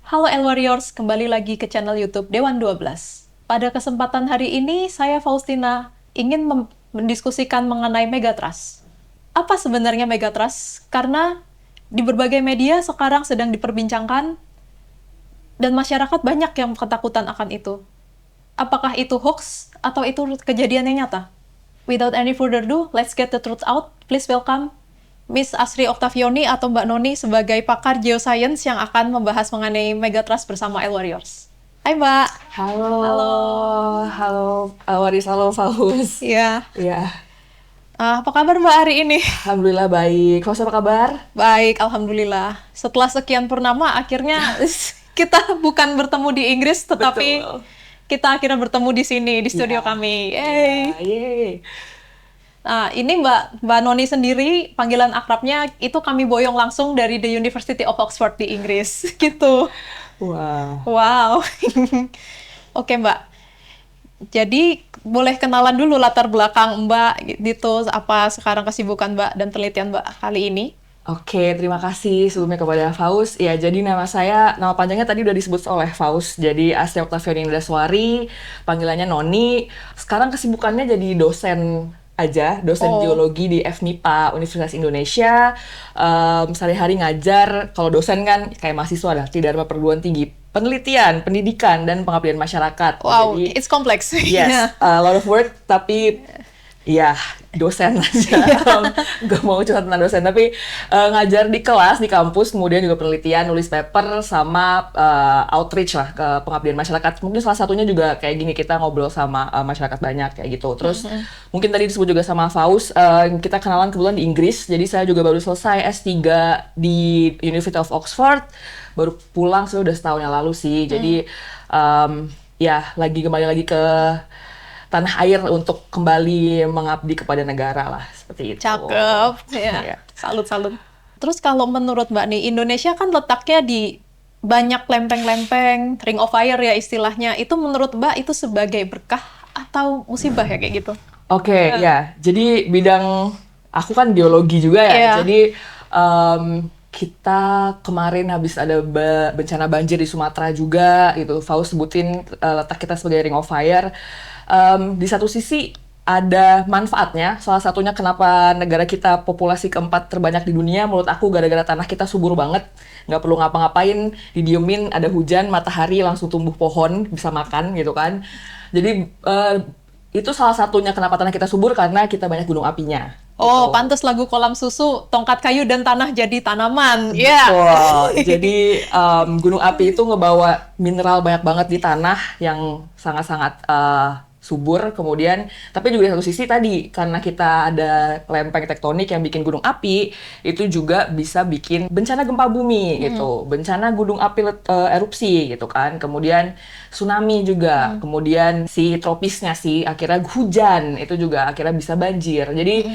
Halo El Warriors, kembali lagi ke channel YouTube Dewan 12. Pada kesempatan hari ini, saya Faustina ingin mendiskusikan mengenai Megatrust. Apa sebenarnya Megatrust? Karena di berbagai media sekarang sedang diperbincangkan dan masyarakat banyak yang ketakutan akan itu. Apakah itu hoax atau itu kejadian yang nyata? Without any further ado, let's get the truth out. Please welcome Miss Asri Oktavioni atau Mbak Noni sebagai pakar geoscience yang akan membahas mengenai Megatrust bersama El Warriors. Hai Mbak. Halo, Halo. halo, Waris, halo Faus. Iya. Ya, Apa kabar Mbak hari ini? alhamdulillah baik. Faus apa kabar? Baik, alhamdulillah. Setelah sekian purnama, akhirnya kita bukan bertemu di Inggris, tetapi Betul. kita akhirnya bertemu di sini, di studio Ya. kami. Ya, Yeay. yeay. Nah, ini Mbak Noni sendiri, panggilan akrabnya itu kami boyong langsung dari The University of Oxford di Inggris, gitu. Wah, Wow. Oke, Mbak. Jadi, boleh kenalan dulu latar belakang Mbak, gitu, apa sekarang kesibukan Mbak dan penelitian Mbak kali ini? oke, terima kasih sebelumnya kepada Faus. Ya, jadi nama panjangnya tadi udah disebut oleh Faus. Jadi Asri Oktaviani Indaswari, panggilannya Noni. Sekarang kesibukannya jadi dosen aja, dosen Oh. geologi di FMIPA Universitas Indonesia. Sehari-hari ngajar, kalau dosen kan kayak mahasiswa lah, Dharma Perguruan Tinggi Penelitian, Pendidikan, dan Pengabdian Masyarakat. Wow, Jadi, it's complex. yes, a lot of work, tapi ya dosen aja. Gak mau cerita tentang dosen, tapi ngajar di kelas, di kampus, kemudian juga penelitian, nulis paper, sama outreach lah ke pengabdian masyarakat. Mungkin salah satunya juga kayak gini, kita ngobrol sama masyarakat banyak kayak gitu. Terus mungkin tadi disebut juga sama Faus, kita kenalan kebetulan di Inggris, jadi saya juga baru selesai S3 di University of Oxford, baru pulang saya udah setahun yang lalu sih. Jadi ya kembali lagi ke tanah air untuk kembali mengabdi kepada negara lah, seperti itu. Cakep. Iya. Ya. Salut. Terus kalau menurut Mbak nih, Indonesia kan letaknya di banyak lempeng-lempeng, ring of fire ya istilahnya. Itu menurut Mbak itu sebagai berkah atau musibah ya kayak gitu? Oke, ya. Jadi bidang aku kan geologi juga ya. Iya. Jadi kita kemarin habis ada bencana banjir di Sumatera juga gitu. Faust sebutin letak kita sebagai ring of fire. Di satu sisi ada manfaatnya, salah satunya kenapa negara kita populasi keempat terbanyak di dunia, menurut aku gara-gara tanah kita subur banget, nggak perlu ngapa-ngapain, didiemin, ada hujan, matahari, langsung tumbuh pohon, bisa makan gitu kan. Jadi itu salah satunya kenapa tanah kita subur, karena kita banyak gunung apinya. Oh, Gitu. pantas lagu Kolam Susu, tongkat kayu dan tanah jadi tanaman. Ya. Betul. Jadi gunung api itu ngebawa mineral banyak banget di tanah yang sangat-sangat subur. Kemudian, tapi juga di satu sisi tadi, karena kita ada lempeng tektonik yang bikin gunung api, itu juga bisa bikin bencana gempa bumi gitu, bencana gunung api erupsi gitu kan. Kemudian tsunami juga, kemudian si tropisnya sih akhirnya hujan, itu juga akhirnya bisa banjir. Jadi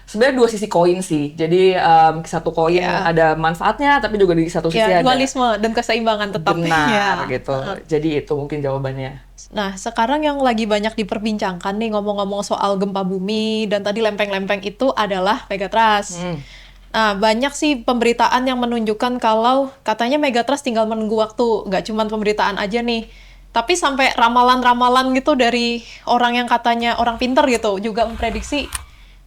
sebenarnya dua sisi koin sih. Jadi satu koin Ya. ada manfaatnya, tapi juga di satu sisi Ya, ada dualisme dan keseimbangan tetap. benar Ya. gitu. Jadi itu mungkin jawabannya. Nah, sekarang yang lagi banyak diperbincangkan nih ngomong-ngomong soal gempa bumi dan tadi lempeng-lempeng itu adalah Megatrust. Nah, banyak sih pemberitaan yang menunjukkan kalau katanya Megatrust tinggal menunggu waktu. Nggak cuma pemberitaan aja nih. Tapi sampai ramalan-ramalan gitu dari orang yang katanya orang pinter gitu juga memprediksi,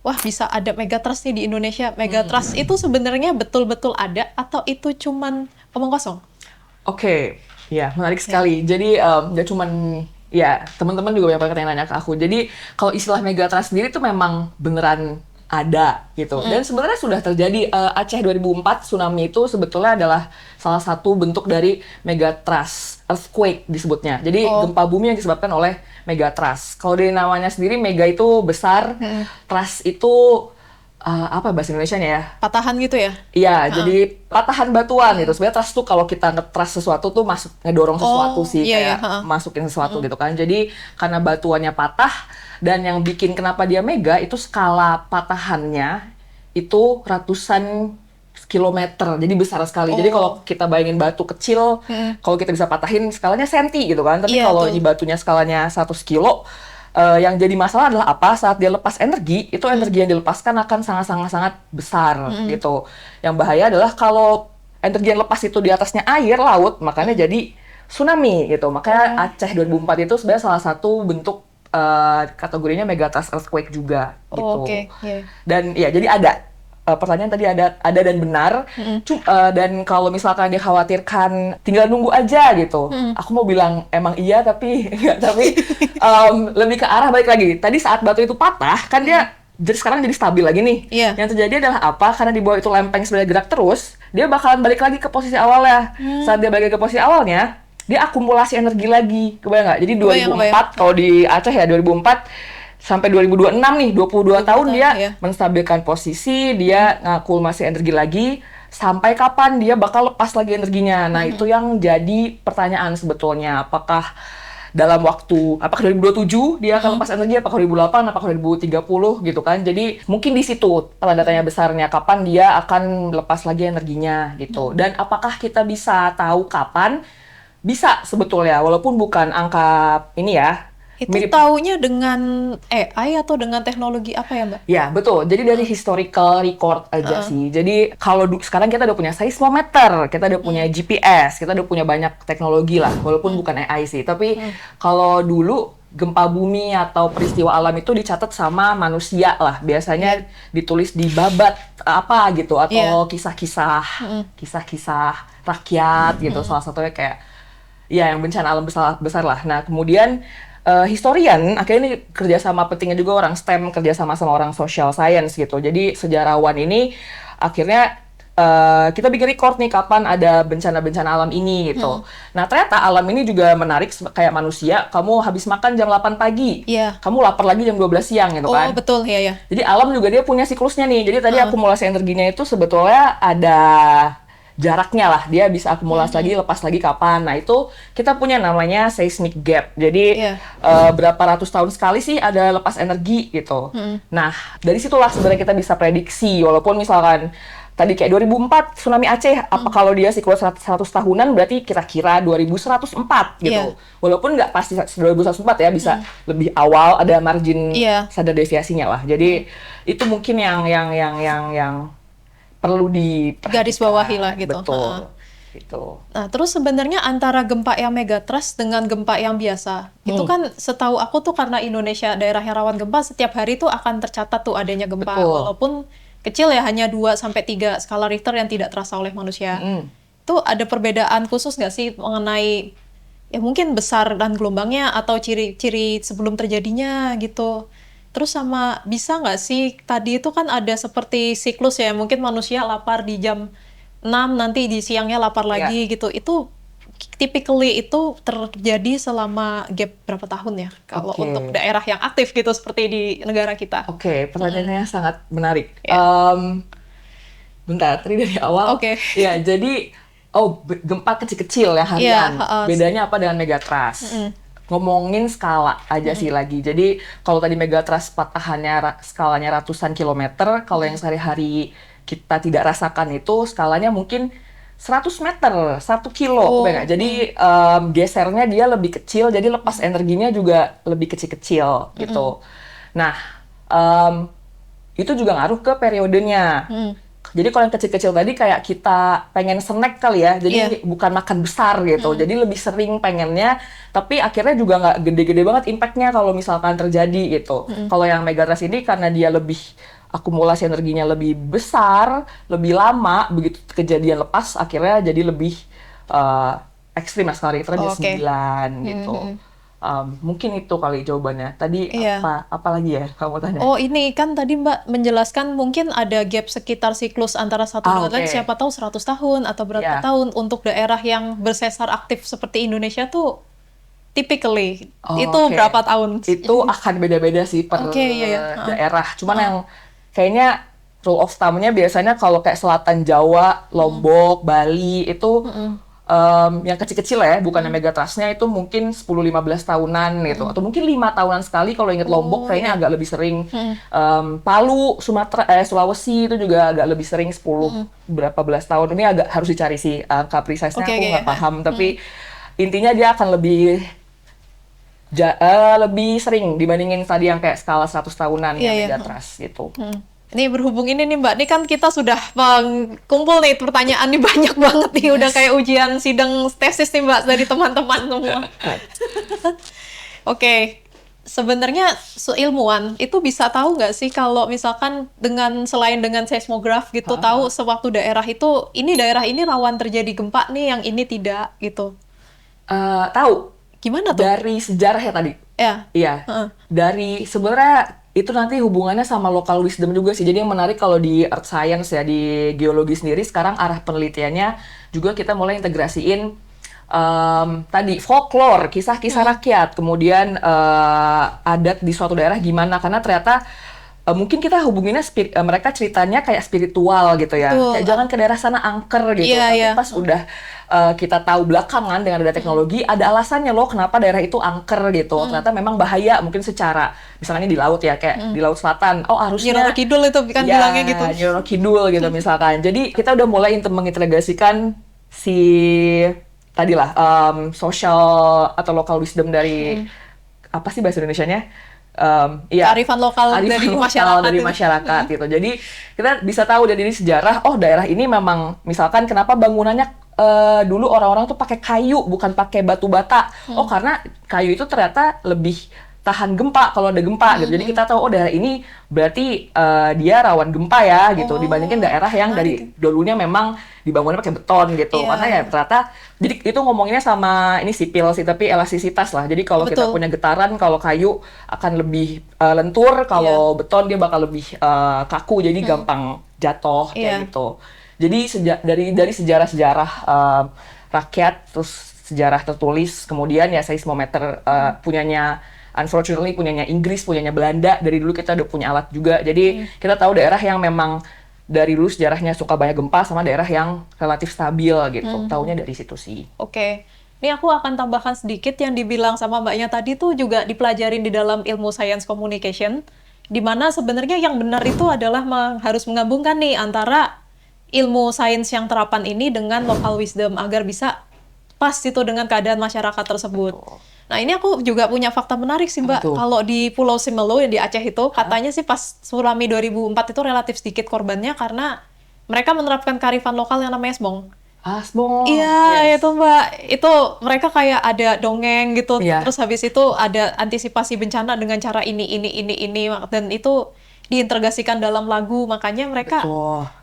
wah bisa ada Megatrust nih di Indonesia. Megatrust itu sebenarnya betul-betul ada atau itu cuman omong kosong? Oke, ya menarik sekali. Jadi nggak cuman ya teman-teman juga banyak banget yang nanya ke aku. Jadi kalau istilah Megatrust sendiri tuh memang beneran ada gitu. Dan sebenarnya sudah terjadi. Aceh 2004 tsunami itu sebetulnya adalah salah satu bentuk dari Megatrust, earthquake disebutnya. Jadi gempa bumi yang disebabkan oleh Megatrust. Kalau dari namanya sendiri, mega itu besar, trust itu apa bahasa Indonesianya ya? Patahan gitu ya? Iya, jadi patahan batuan gitu. Sebenarnya trust tuh kalau kita nge-trust sesuatu tuh ngedorong sesuatu sih, iya, kayak iya, masukin sesuatu gitu kan. Jadi karena batuannya patah, dan yang bikin kenapa dia mega itu skala patahannya itu ratusan kilometer, jadi besar sekali. Jadi kalau kita bayangin batu kecil, kalau kita bisa patahin skalanya senti gitu kan. Tapi Iya, kalau tuh. ini batunya skalanya 100 kilo, yang jadi masalah adalah apa? Saat dia lepas energi, itu energi yang dilepaskan akan sangat-sangat besar gitu. Yang bahaya adalah kalau energi yang lepas itu di atasnya air, laut, makanya jadi tsunami gitu. Makanya Aceh 2004 itu sebenarnya salah satu bentuk kategorinya megatrust earthquake juga gitu. Oke, iya. Dan ya jadi ada pertanyaan tadi ada dan benar. Dan kalau misalkan dikhawatirkan tinggal nunggu aja gitu. Aku mau bilang emang iya tapi enggak, tapi lebih ke arah balik lagi. Tadi saat batu itu patah kan dia jadi sekarang jadi stabil lagi nih. Iya. Yang terjadi adalah apa? Karena di bawah itu lempeng sebenarnya gerak terus, dia bakalan balik lagi ke posisi awalnya. Saat dia balik ke posisi awalnya, dia akumulasi energi lagi. Kebayang nggak? Jadi 2004 kalau di Aceh ya 2004 sampai 2026 nih, 22 tahun dia iya. menstabilkan posisi, dia ngakumulasi energi lagi, sampai kapan dia bakal lepas lagi energinya. Nah, itu yang jadi pertanyaan sebetulnya. Apakah dalam waktu, apakah 2027 dia akan lepas energi, apakah 2008, apakah 2030 gitu kan. Jadi mungkin di situ tanda tanya besarnya, kapan dia akan lepas lagi energinya gitu. Dan apakah kita bisa tahu kapan? Bisa sebetulnya, walaupun bukan angka ini ya, Itu taunya dengan AI atau dengan teknologi apa ya, Mbak? ya, betul. Jadi dari historical record aja sih. Jadi kalau sekarang kita udah punya seismometer, kita udah punya GPS, kita udah punya banyak teknologi lah, walaupun bukan AI sih. Tapi kalau dulu gempa bumi atau peristiwa alam itu dicatat sama manusia lah. Biasanya ditulis di babat apa gitu atau kisah-kisah rakyat gitu. Salah satunya kayak ya yang bencana alam besar lah. Nah, kemudian historian, akhirnya ini kerjasama pentingnya juga orang STEM, kerjasama sama orang social science gitu. Jadi sejarawan ini akhirnya kita bikin record nih kapan ada bencana-bencana alam ini gitu. Nah ternyata alam ini juga menarik kayak manusia, kamu habis makan jam 8 pagi, kamu lapar lagi jam 12 siang gitu kan. Oh betul, ya. Jadi alam juga dia punya siklusnya nih, jadi tadi akumulasi energinya itu sebetulnya ada jaraknya lah, dia bisa akumulasi lagi, lepas lagi kapan. Nah itu kita punya namanya seismic gap. Jadi berapa ratus tahun sekali sih ada lepas energi gitu. Nah dari situlah sebenarnya kita bisa prediksi. Walaupun misalkan tadi kayak 2004 tsunami Aceh, apa kalau dia siklus 100 tahunan berarti kira-kira 2104 gitu. Walaupun nggak pasti 2104 ya, bisa lebih awal, ada margin standar deviasinya lah. Jadi itu mungkin yang perlu di garis bawahi lah gitu. Betul. Gitu. Nah, terus sebenarnya antara gempa yang megatrust dengan gempa yang biasa, itu kan setahu aku tuh karena Indonesia daerah yang rawan gempa, setiap hari tuh akan tercatat tuh adanya gempa. Walaupun kecil ya, hanya 2-3 skala Richter yang tidak terasa oleh manusia. Itu ada perbedaan khusus nggak sih mengenai ya mungkin besar dan gelombangnya atau ciri-ciri sebelum terjadinya gitu? Terus sama bisa nggak sih, tadi itu kan ada seperti siklus ya, mungkin manusia lapar di jam 6, nanti di siangnya lapar lagi gitu. Itu typically itu terjadi selama gap berapa tahun ya? Kalau untuk daerah yang aktif gitu seperti di negara kita. Pertanyaannya sangat menarik. Bentar, tadi dari awal. Ya, jadi gempa kecil-kecil ya harian. Bedanya apa dengan megatrust? Ngomongin skala aja sih lagi. Jadi kalau tadi megatrust patahannya skalanya ratusan kilometer, kalau yang sehari-hari kita tidak rasakan itu skalanya mungkin 100 meter, 1 kilo. Jadi gesernya dia lebih kecil, jadi lepas energinya juga lebih kecil-kecil gitu. Nah, itu juga ngaruh ke periodenya. Jadi kalau yang kecil-kecil tadi kayak kita pengen snack kali ya, jadi bukan makan besar gitu. Jadi lebih sering pengennya, tapi akhirnya juga nggak gede-gede banget impact-nya kalau misalkan terjadi gitu. Kalau yang megatrust ini karena dia lebih akumulasi energinya lebih besar, lebih lama, begitu kejadian lepas akhirnya jadi lebih ekstrim, skala Richter dia 9 gitu. Mungkin itu kali jawabannya. Tadi apa lagi ya kamu tanya? Oh ini kan tadi Mbak menjelaskan mungkin ada gap sekitar siklus antara satu dengan lain, siapa tahu 100 tahun atau berapa tahun. Untuk daerah yang bersesar aktif seperti Indonesia tuh typically itu berapa tahun? Itu akan beda-beda sih per daerah. Cuman yang kayaknya rule of thumb-nya biasanya kalau kayak Selatan Jawa, Lombok, Bali itu yang kecil-kecil ya, bukan yang megatrustnya itu mungkin 10-15 tahunan gitu, atau mungkin 5 tahunan sekali. Kalau ingat Lombok kayaknya agak lebih sering. Palu, Sulawesi itu juga agak lebih sering 10 berapa belas tahun. Ini agak harus dicari sih angka precise-nya, aku nggak paham, tapi intinya dia akan lebih sering dibandingin tadi yang kayak skala 100 tahunan yang megatrust gitu. Ini berhubung ini nih Mbak, ini kan kita sudah kumpul nih pertanyaan nih banyak banget nih, udah kayak ujian sidang tesis nih Mbak dari teman-teman semua. Oke, sebenarnya seilmuwan itu bisa tahu nggak sih kalau misalkan selain dengan seismograf gitu, tahu sewaktu daerah itu, ini daerah ini rawan terjadi gempa nih, yang ini tidak gitu. Tahu. Gimana tuh? Dari sejarah ya tadi. Ya. Iya. Dari sebenarnya itu nanti hubungannya sama local wisdom juga sih. Jadi yang menarik kalau di earth science ya, di geologi sendiri sekarang arah penelitiannya juga kita mulai integrasiin tadi folklore, kisah-kisah rakyat, kemudian adat di suatu daerah gimana, karena ternyata mungkin kita hubunginnya mereka ceritanya kayak spiritual gitu ya. Kayak jangan ke daerah sana angker gitu. Tapi pas udah kita tahu belakangan dengan ada teknologi, ada alasannya loh kenapa daerah itu angker gitu. Ternyata memang bahaya mungkin secara misalnya di laut ya, kayak di Laut Selatan. Oh, harusnya Nyi Roro Kidul itu kan ya, bilangnya gitu. Nyi Roro Kidul gitu misalkan. Jadi kita udah mulai mengintegrasikan si tadi lah social atau local wisdom dari apa sih bahasa Indonesianya? Kearifan lokal dari masyarakat gitu. Jadi kita bisa tahu dari sejarah, oh daerah ini memang misalkan kenapa bangunannya dulu orang-orang tuh pakai kayu bukan pakai batu bata. Oh karena kayu itu ternyata lebih tahan gempa kalau ada gempa gitu. Jadi kita tahu oh daerah ini berarti dia rawan gempa ya gitu, dibandingkan daerah yang dari dulunya memang dibangunnya pakai beton gitu. Karena ya ternyata jadi itu ngomonginnya sama ini sipil sih, tapi elastisitas lah. Jadi kalau kita punya getaran, kalau kayu akan lebih lentur, kalau beton dia bakal lebih kaku, jadi gampang jatuh kayak gitu. Jadi dari sejarah-sejarah rakyat, terus sejarah tertulis, kemudian ya seismometer unfortunately punyanya Inggris, punyanya Belanda. Dari dulu kita udah punya alat juga. Jadi kita tahu daerah yang memang dari dulu sejarahnya suka banyak gempa sama daerah yang relatif stabil gitu. Taunya dari situ sih. Oke. Ini aku akan tambahkan sedikit yang dibilang sama Mbaknya tadi tuh juga dipelajarin di dalam ilmu science communication, di mana sebenarnya yang benar itu adalah harus menggabungkan nih antara ilmu sains yang terapan ini dengan local wisdom agar bisa pas itu dengan keadaan masyarakat tersebut. Nah, ini aku juga punya fakta menarik sih, Mbak. Kalau di Pulau Simelu yang di Aceh itu, katanya sih pas tsunami 2004 itu relatif sedikit korbannya karena mereka menerapkan kearifan lokal yang namanya smong. Smong. Iya, itu Mbak. Itu mereka kayak ada dongeng gitu. Terus habis itu ada antisipasi bencana dengan cara ini. Dan itu diintegrasikan dalam lagu. Makanya mereka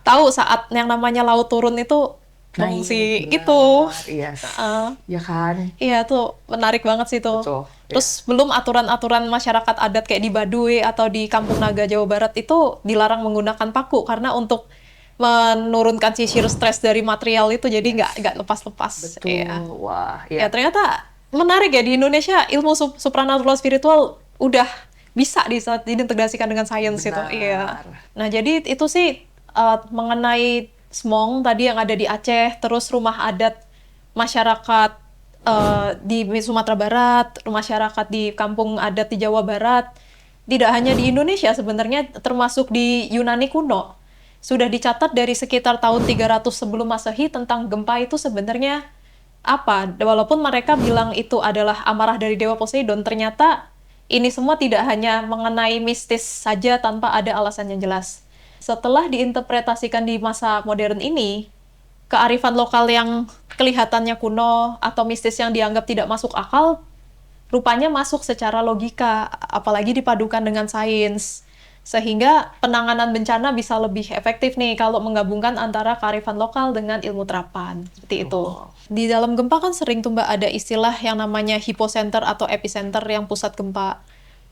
tahu saat yang namanya laut turun itu fungsi gitu. Ya kan? Iya tuh menarik banget sih tuh. Terus belum aturan-aturan masyarakat adat kayak di Baduy atau di Kampung Naga Jawa Barat itu dilarang menggunakan paku karena untuk menurunkan si shear stress dari material itu, jadi nggak lepas-lepas. Wah, ya ternyata menarik ya, di Indonesia ilmu supranatural spiritual udah bisa diintegrasikan dengan sains itu. Iya. Nah jadi itu sih mengenai smong tadi yang ada di Aceh, terus rumah adat masyarakat di Sumatera Barat, masyarakat di kampung adat di Jawa Barat. Tidak hanya di Indonesia sebenarnya, termasuk di Yunani kuno. Sudah dicatat dari sekitar tahun 300 sebelum Masehi tentang gempa itu sebenarnya apa? Walaupun mereka bilang itu adalah amarah dari Dewa Poseidon, ternyata ini semua tidak hanya mengenai mistis saja tanpa ada alasan yang jelas. Setelah diinterpretasikan di masa modern ini, kearifan lokal yang kelihatannya kuno atau mistis yang dianggap tidak masuk akal, rupanya masuk secara logika, apalagi dipadukan dengan sains. Sehingga penanganan bencana bisa lebih efektif nih kalau menggabungkan antara kearifan lokal dengan ilmu terapan. Seperti itu. Di dalam gempa kan sering tuh Mbak ada istilah yang namanya hypocenter atau epicenter yang pusat gempa.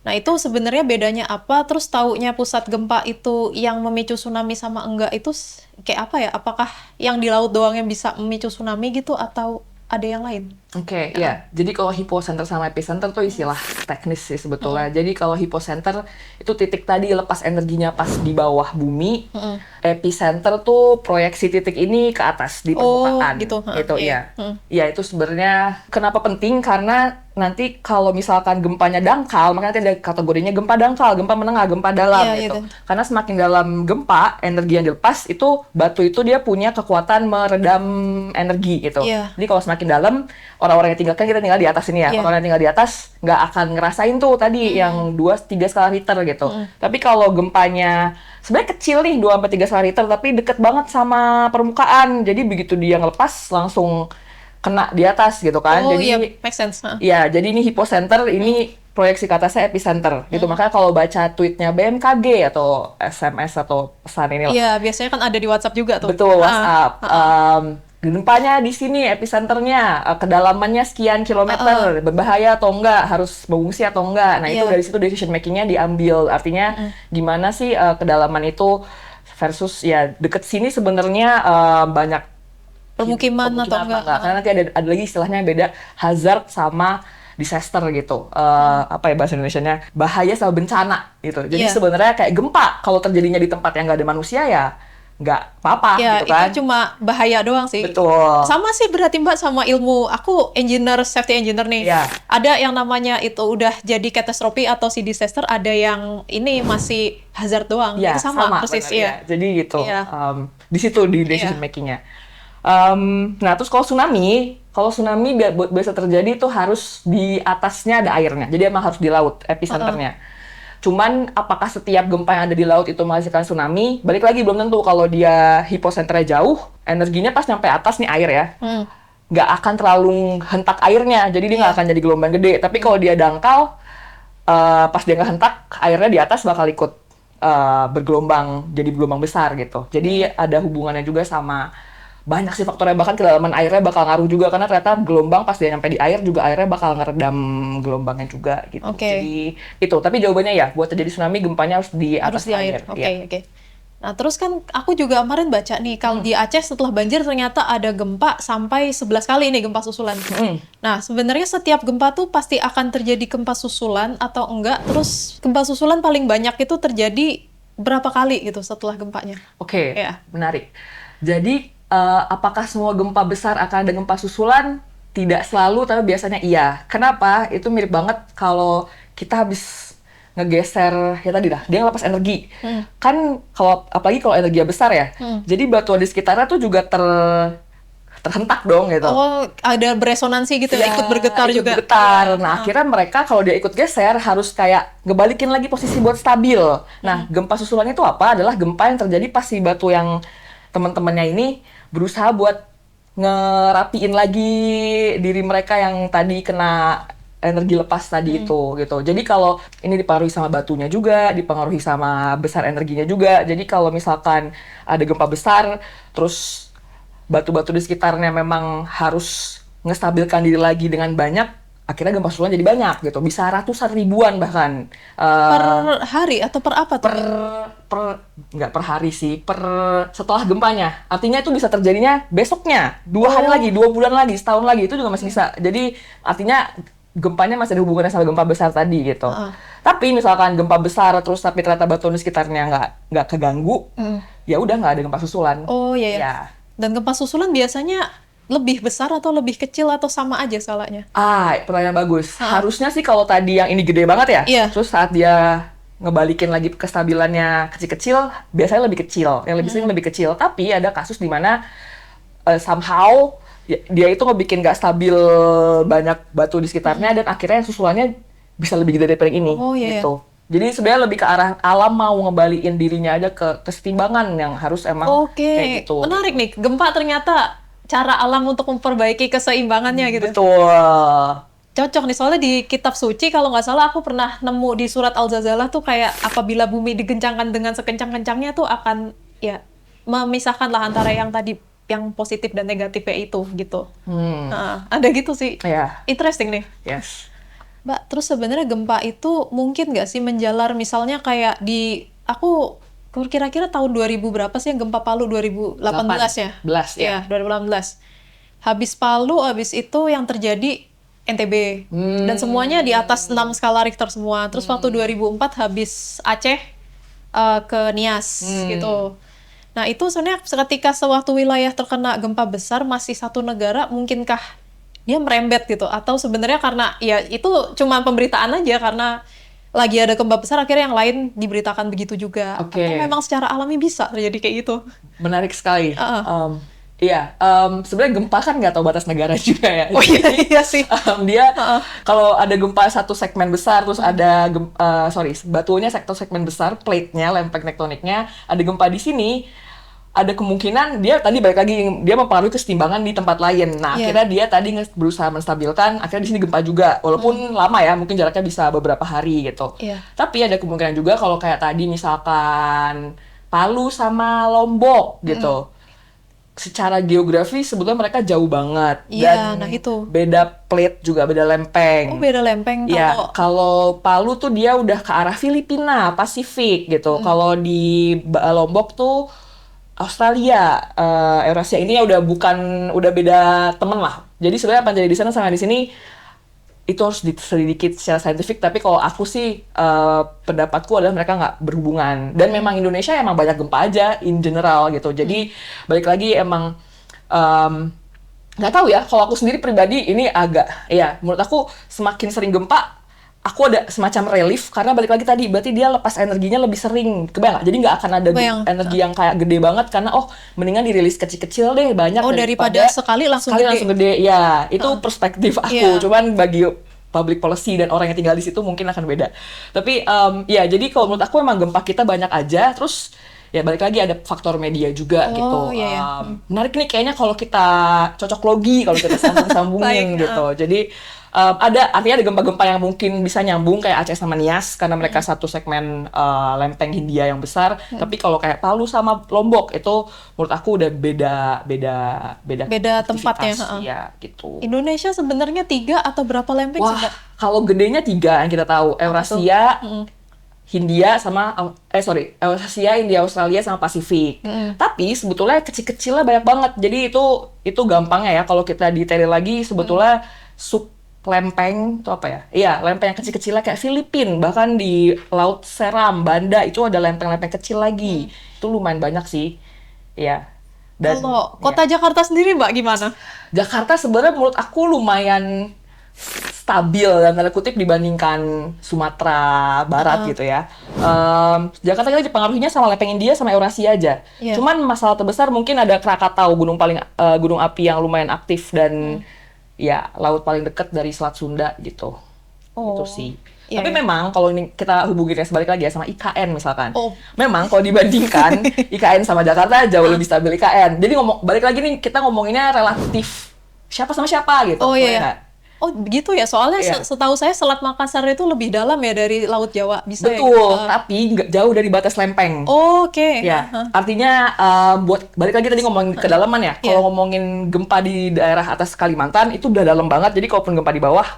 Nah itu sebenarnya bedanya apa? Terus taunya pusat gempa itu yang memicu tsunami sama enggak itu kayak apa ya? Apakah yang di laut doang yang bisa memicu tsunami gitu atau ada yang lain? Oke, ya. Jadi kalau hypocenter sama epicenter tuh istilah teknis sih sebetulnya. Jadi kalau hypocenter itu titik tadi lepas energinya pas di bawah bumi. Epicenter tuh proyeksi titik ini ke atas di permukaan. Gitu. Itu iya. Ya itu sebenarnya kenapa penting, karena nanti kalau misalkan gempanya dangkal, maka nanti ada kategorinya gempa dangkal, gempa menengah, gempa dalam gitu. Karena semakin dalam gempa, energi yang dilepas itu batu itu dia punya kekuatan meredam energi gitu. Jadi kalau semakin dalam, orang-orang yang tinggal, kan kita tinggal di atas ini ya, Iya. orang yang tinggal di atas nggak akan ngerasain tuh tadi yang 2-3 skala Richter gitu. Tapi kalau gempanya sebenarnya kecil nih 2-3 skala Richter, tapi deket banget sama permukaan, jadi begitu dia ngelepas langsung kena di atas gitu kan. Oh Jadi iya, make sense. ya, jadi ini hypocenter, ini proyeksi ke atasnya epicenter gitu. Makanya kalau baca tweetnya BMKG atau SMS atau pesan ini lah. Iya, biasanya kan ada di WhatsApp juga tuh. Betul, WhatsApp. Gempanya di sini epicenternya, kedalamannya sekian kilometer, berbahaya atau enggak, harus mengungsi atau enggak. Nah, itu Iya. dari situ decision makingnya diambil. Artinya gimana sih kedalaman itu versus ya deket sini sebenarnya banyak Permukiman atau apa enggak. Karena nanti ada lagi istilahnya yang beda, hazard sama disaster gitu. Apa ya bahasa Indonesianya? Bahaya sama bencana gitu. Jadi Iya. sebenarnya kayak gempa, kalau terjadinya di tempat yang nggak ada manusia ya nggak apa-apa Ya, gitu kan. itu cuma bahaya doang sih. Betul. Sama sih berarti Mbak sama ilmu. Aku engineer, safety engineer nih. Iya. Ada yang namanya itu udah jadi catastrophe atau si disaster, ada yang ini masih hazard doang. Ya, Itu sama persis benar, ya. Jadi gitu. Iya. Di situ di decision makingnya. Nah, terus kalau tsunami biasa terjadi itu harus di atasnya ada airnya. Jadi emang harus di laut epicenternya. Cuman apakah setiap gempa yang ada di laut itu menghasilkan tsunami? Balik lagi belum tentu. Kalau dia hipocenternya jauh, energinya pas nyampe atas nih air ya, nggak akan terlalu hentak airnya. Jadi dia nggak akan jadi gelombang gede. Tapi kalau dia dangkal, pas dia nggak hentak, airnya di atas bakal ikut bergelombang, jadi gelombang besar gitu. Jadi ada hubungannya juga sama banyak sih faktornya, bahkan kedalaman airnya bakal ngaruh juga, karena ternyata gelombang pas dia nyampe di air juga airnya bakal ngeredam gelombangnya juga gitu. Oke. Jadi itu, tapi jawabannya ya buat terjadi tsunami gempanya harus di Harus atas di air. air. Oke, Iya. oke. Nah, terus kan aku juga kemarin baca nih, kalau di Aceh setelah banjir ternyata ada gempa sampai 11 kali nih gempa susulan. Nah, sebenarnya setiap gempa tuh pasti akan terjadi gempa susulan atau enggak? Terus gempa susulan paling banyak itu terjadi berapa kali gitu setelah gempanya? Oke, Iya. menarik. Jadi apakah semua gempa besar akan ada gempa susulan? Tidak selalu, tapi biasanya iya. Kenapa? Itu mirip banget kalau kita habis ngegeser, ya tadi dah, dia ngelepas energi. Kan kalau apalagi kalau energinya besar ya, jadi batuan di sekitarnya tuh juga terhentak dong gitu. Oh, ada beresonansi gitu ya, ikut bergetar ikut juga. bergetar. Nah, akhirnya mereka kalau dia ikut geser harus kayak ngebalikin lagi posisi buat stabil. Nah, gempa susulan itu apa? Adalah gempa yang terjadi pas si batu yang teman-temannya ini berusaha buat ngerapiin lagi diri mereka yang tadi kena energi lepas tadi itu gitu. Jadi kalau ini dipengaruhi sama batunya juga, dipengaruhi sama besar energinya juga. Jadi kalau misalkan ada gempa besar, terus batu-batu di sekitarnya memang harus ngestabilkan diri lagi dengan banyak, akhirnya gempa susulan jadi banyak gitu. Bisa ratusan ribuan bahkan. Per hari atau per apa tuh? Nggak per hari sih, setelah gempanya. Artinya itu bisa terjadinya besoknya, 2 hari lagi, 2 bulan lagi, setahun lagi, itu juga masih bisa. Jadi artinya gempanya masih ada hubungannya sama gempa besar tadi gitu. Tapi misalkan gempa besar terus tapi ternyata batu di sekitarnya nggak keganggu, ya udah nggak ada gempa susulan. Oh iya ya. Ya. Dan gempa susulan biasanya lebih besar atau lebih kecil atau sama aja skalanya? Pertanyaan bagus. Harusnya sih kalau tadi yang ini gede banget ya, Iya. terus saat dia ngebalikin lagi kestabilannya kecil-kecil, biasanya lebih kecil, yang lebih sering lebih kecil. Tapi ada kasus di mana somehow dia itu ngebikin nggak stabil banyak batu di sekitarnya, dan akhirnya susulannya bisa lebih gede daripada yang ini. Oh, iya. Gitu. Jadi sebenarnya lebih ke arah alam mau ngebalikin dirinya aja ke kesetimbangan yang harus emang kayak gitu. Menarik nih. Gempa ternyata cara alam untuk memperbaiki keseimbangannya gitu. Betul. Cocok nih, soalnya di kitab suci kalau nggak salah aku pernah nemu di surat Al-Zazalah tuh kayak apabila bumi digencangkan dengan sekencang-kencangnya tuh akan ya memisahkan lah antara yang tadi yang positif dan negatifnya itu gitu. Nah, ada gitu sih. Ya. Interesting nih. Yes. Mbak, terus sebenarnya gempa itu mungkin nggak sih menjalar misalnya kayak di aku kira-kira tahun 2000 berapa sih yang gempa Palu 2018 ya? 18 ya. Iya, 2018. Habis Palu, habis itu yang terjadi NTB. Dan semuanya di atas 6 skala Richter semua. Terus waktu 2004 habis Aceh ke Nias gitu. Nah, itu sebenarnya ketika sewaktu wilayah terkena gempa besar masih satu negara, mungkinkah dia merembet gitu? Atau sebenarnya karena ya itu cuma pemberitaan aja karena lagi ada gempa besar akhirnya yang lain diberitakan begitu juga. Oke. Atau memang secara alami bisa terjadi kayak gitu? Menarik sekali. Iya, sebenarnya gempa kan nggak tahu batas negara juga ya. Oh iya, iya sih. Dia Heeh. kalau ada gempa satu segmen besar, terus ada batuannya satu segmen besar, plate-nya, lempeng tektoniknya, ada gempa di sini, ada kemungkinan dia tadi balik lagi dia mempengaruhi kesetimbangan di tempat lain. Nah, Iya. akhirnya dia tadi berusaha menstabilkan, akhirnya di sini gempa juga. Walaupun lama ya, mungkin jaraknya bisa beberapa hari gitu. Iya. Tapi ada kemungkinan juga kalau kayak tadi misalkan Palu sama Lombok gitu. Secara geografi sebetulnya mereka jauh banget. Iya, Dan nah itu. beda plate juga, beda lempeng. Oh, beda lempeng Ya, kalau Palu tuh dia udah ke arah Filipina, Pasifik gitu. Kalau di Lombok tuh Australia, Eurasia ini ya udah beda temen lah. Jadi sebenarnya apa yang terjadi di sana sama di sini itu harus diselidiki secara saintifik. Tapi kalau aku sih pendapatku adalah mereka nggak berhubungan. Dan memang Indonesia emang banyak gempa aja in general gitu. Jadi balik lagi emang nggak tahu ya. Kalau aku sendiri pribadi ini agak ya menurut aku semakin sering gempa aku ada semacam relief karena balik lagi tadi berarti dia lepas energinya lebih sering, kebayang nggak? Jadi nggak akan ada Kebayang. energi yang kayak gede banget karena mendingan dirilis kecil-kecil deh banyak Oh, daripada sekali langsung gede. Ya itu perspektif aku, Iya. cuman bagi public policy dan orang yang tinggal di situ mungkin akan beda. Tapi ya jadi kalau menurut aku emang gempa kita banyak aja, terus ya balik lagi ada faktor media juga Oh, gitu. iya, iya. Menarik nih kayaknya kalau kita cocok logi, kalau kita sambung-sambungin Baik, gitu. Jadi artinya ada gempa-gempa yang mungkin bisa nyambung kayak Aceh sama Nias karena mereka satu segmen lempeng Hindia yang besar. Tapi kalau kayak Palu sama Lombok itu menurut aku udah beda tempatnya, aktivitas. heeh. Ya gitu. Indonesia sebenarnya 3 atau berapa lempeng sih, Wah, Mbak? kalau gedenya 3 yang kita tahu, Eurasia, Hindia sama Eurasia, India, Australia sama Pasifik. Tapi sebetulnya kecil-kecilnya banyak banget. Jadi itu gampangnya ya kalau kita detail lagi sebetulnya sub lempeng itu apa ya? Iya, lempeng yang kecil-kecilnya kayak Filipina, bahkan di Laut Seram, Banda itu ada lempeng-lempeng kecil lagi. Itu lumayan banyak sih. Iya. Dan Kalau kota Jakarta sendiri, Mbak, gimana? Jakarta sebenarnya menurut aku lumayan stabil dalam tanda kutip dibandingkan Sumatera Barat gitu ya. Jakarta kita dipengaruhinya sama lempeng India sama Eurasia aja. Iya. Cuman masalah terbesar mungkin ada Krakatau, gunung api yang lumayan aktif dan ya laut paling dekat dari Selat Sunda gitu. Oh. Itu sih. Iya, Tapi iya. memang kalau ini kita hubungin balik lagi ya sama IKN misalkan. Oh. Memang kalau dibandingkan IKN sama Jakarta jauh lebih stabil IKN. Jadi balik lagi nih kita ngomonginnya relatif siapa sama siapa gitu. Oh iya. Nggak? Oh begitu ya, soalnya Iya. setahu saya Selat Makassar itu lebih dalam ya dari Laut Jawa, bisa ya? Betul, tapi nggak jauh dari batas lempeng. Oh, oke. Ya, Hah. artinya buat balik lagi tadi ngomongin kedalaman ya. Iya. Kalau ngomongin gempa di daerah atas Kalimantan itu udah dalam banget. Jadi kalaupun gempa di bawah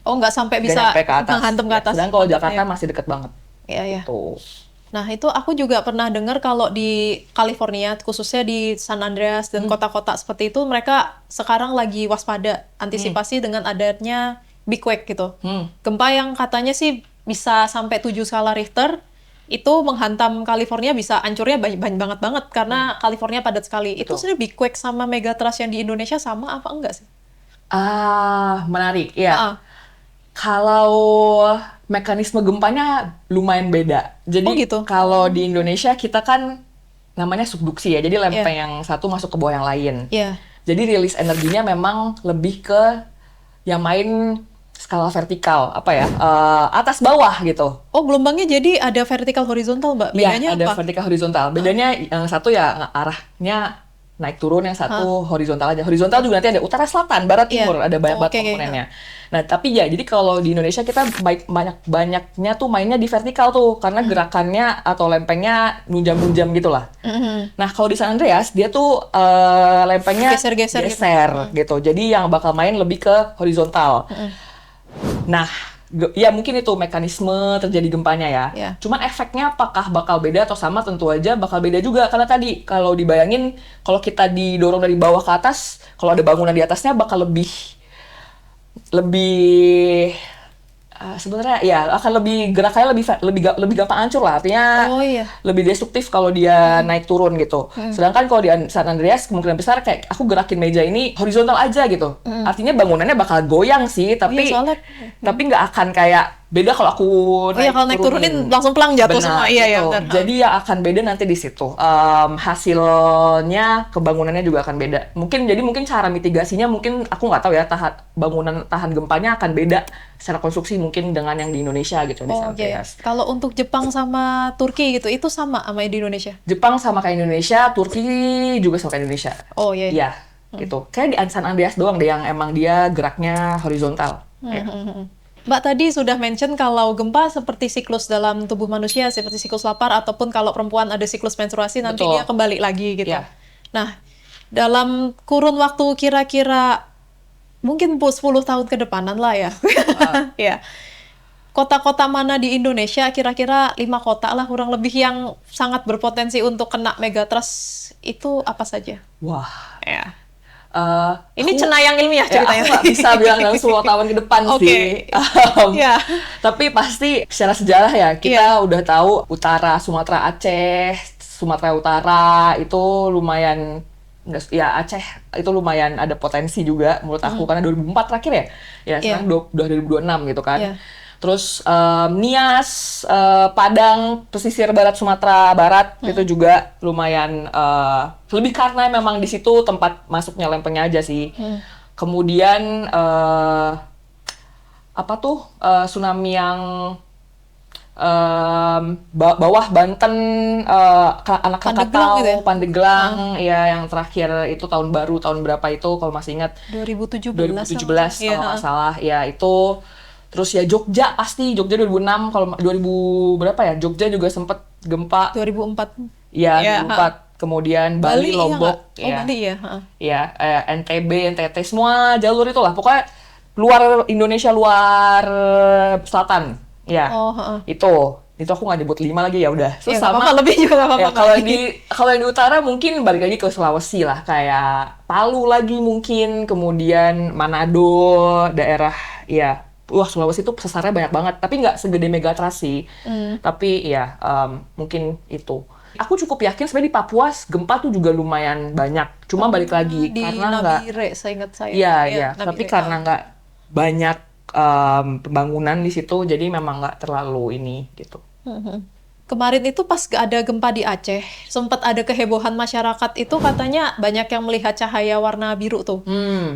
Oh, nggak sampai nggak bisa nyampe ke atas. menghantam ke atas. Sedangkan kalau Jakarta Iya. masih deket banget. Iya, iya. Tuh. Nah, itu aku juga pernah dengar kalau di California, khususnya di San Andreas dan kota-kota seperti itu, mereka sekarang lagi waspada, antisipasi dengan adanya big quake gitu. Gempa yang katanya sih bisa sampai 7 skala Richter, itu menghantam California, bisa hancurnya banyak banget karena California padat sekali. Itu Betul. sebenarnya big quake sama megatrust yang di Indonesia sama apa enggak sih? Menarik. Ya. Ah. Kalau mekanisme gempanya lumayan beda. Jadi Oh, gitu? kalau di Indonesia kita kan namanya subduksi ya. Jadi lempeng yang satu masuk ke bawah yang lain. Iya. Jadi rilis energinya memang lebih ke yang main skala vertikal, apa ya, atas bawah gitu. Oh, gelombangnya jadi ada vertikal horizontal, Mbak. Iya, Bedanya ada apa? vertikal horizontal. Bedanya yang satu ya arahnya naik turun, yang satu horizontal aja. Horizontal juga nanti ada utara, selatan, barat, Iya. timur, ada banyak Oh, banget oke, oke. komponennya. Nah, tapi ya jadi kalau di Indonesia kita banyaknya tuh mainnya di vertikal tuh karena gerakannya atau lempengnya nunjam-nunjam gitu lah. Nah, kalau di San Andreas dia tuh lempengnya Geser-geser gitu. geser gitu. Jadi yang bakal main lebih ke horizontal. Nah, ya mungkin itu mekanisme terjadi gempanya ya. Ya. Cuman efeknya apakah bakal beda atau sama, tentu aja bakal beda juga. Karena tadi kalau dibayangin, kalau kita didorong dari bawah ke atas, kalau ada bangunan di atasnya bakal lebih sebenarnya ya akan gerakannya lebih gampang hancur lah, artinya Oh, iya. lebih destruktif kalau dia naik turun gitu. Sedangkan kalau di San Andreas kemungkinan besar kayak aku gerakin meja ini horizontal aja gitu, artinya bangunannya bakal goyang sih, tapi soalnya- nggak akan kayak beda kalau aku Oh ya, kalau naik turunin langsung pelang jatuh Benar, semua. Iya, iya, gitu. benar. Jadi yang akan beda nanti di situ. Hasilnya, kebangunannya juga akan beda. Mungkin cara mitigasinya mungkin aku nggak tahu ya, bangunan tahan gempanya akan beda secara konstruksi mungkin dengan yang di Indonesia gitu. Di Oh, iya. Andreas. Kalau untuk Jepang sama Turki gitu, itu sama yang di Indonesia? Jepang sama kayak Indonesia, Turki juga sama kayak Indonesia. Oh, iya. Iya, gitu. Kayak di San Andreas doang deh yang emang dia geraknya horizontal. Ya. Mbak tadi sudah mention kalau gempa seperti siklus dalam tubuh manusia, seperti siklus lapar, ataupun kalau perempuan ada siklus menstruasi, nanti Betul. dia kembali lagi gitu. Iya. Nah, dalam kurun waktu kira-kira mungkin 10 tahun ke depanan lah ya. Ya. Kota-kota mana di Indonesia, kira-kira 5 kota lah kurang lebih yang sangat berpotensi untuk kena megatrust itu apa saja? Wah. Ya. Aku- Ini cenayang ilmiah Ya, ceritanya. aku nggak bisa bilang dalam 10 tahun ke depan Oke. sih. Ya. Tapi pasti secara sejarah ya, kita udah tahu utara Sumatera, Aceh, Sumatera Utara itu lumayan, ya Aceh itu lumayan ada potensi juga menurut aku, karena 2004 terakhir ya. Ya, sekarang udah 2026 gitu kan. Iya. Terus Nias, Padang, pesisir barat Sumatera Barat itu juga lumayan, lebih karena memang di situ tempat masuknya lempengnya aja sih. Kemudian tsunami yang bawah Banten, anak Pandeglang Krakatau, gitu ya? Pandeglang, ya yang terakhir itu tahun baru, tahun berapa itu kalau masih ingat, 2017 kalau nggak salah, ya itu. Terus ya Jogja, pasti Jogja 2006, kalau 2000 berapa ya, Jogja juga sempet gempa, 2004. ya Ya, 2004. Kemudian Bali, iya Lombok, nggak? Oh, Bali ya. ya NTB, NTT, semua jalur itulah, pokoknya luar Indonesia, luar selatan, ya. Oh, Itu aku nggak nyebut 5 lagi, ya udah. Terus Ya, nggak sama apa-apa, lebih juga nggak apa-apa. ya, kalau yang di utara mungkin balik lagi ke Sulawesi lah, kayak Palu lagi mungkin, kemudian Manado, daerah ya. Wah, Sulawesi itu sesarnya banyak banget, tapi nggak segede megatrust sih. Tapi ya mungkin itu. Aku cukup yakin sebenarnya di Papua gempa tuh juga lumayan banyak. Cuma balik lagi Di karena nggak. Nabire, seingat saya. Iya. Nabire. Tapi karena nggak banyak pembangunan di situ, jadi memang nggak terlalu ini gitu. Kemarin itu pas ada gempa di Aceh, sempat ada kehebohan masyarakat itu, katanya banyak yang melihat cahaya warna biru tuh.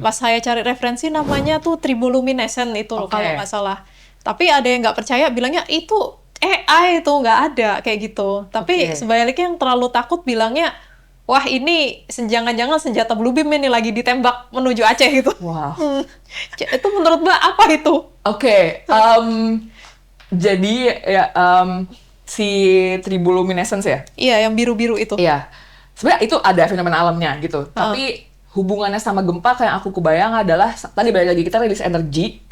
Pas saya cari referensi namanya tuh triboluminescent itu loh, Oke. kalau nggak salah. Tapi ada yang nggak percaya, bilangnya itu AI itu nggak ada kayak gitu. Tapi Oke. sebaliknya yang terlalu takut bilangnya, wah ini jangan-jangan senjata Blue Beam ini lagi ditembak menuju Aceh gitu. Wow. Itu menurut Mbak apa itu? Oke, jadi ya si triboluminescence ya. Iya, yang biru-biru itu. Iya, sebenarnya itu ada fenomena alamnya gitu. Tapi hubungannya sama gempa kayak aku kebayang adalah tadi balik lagi kita rilis energi.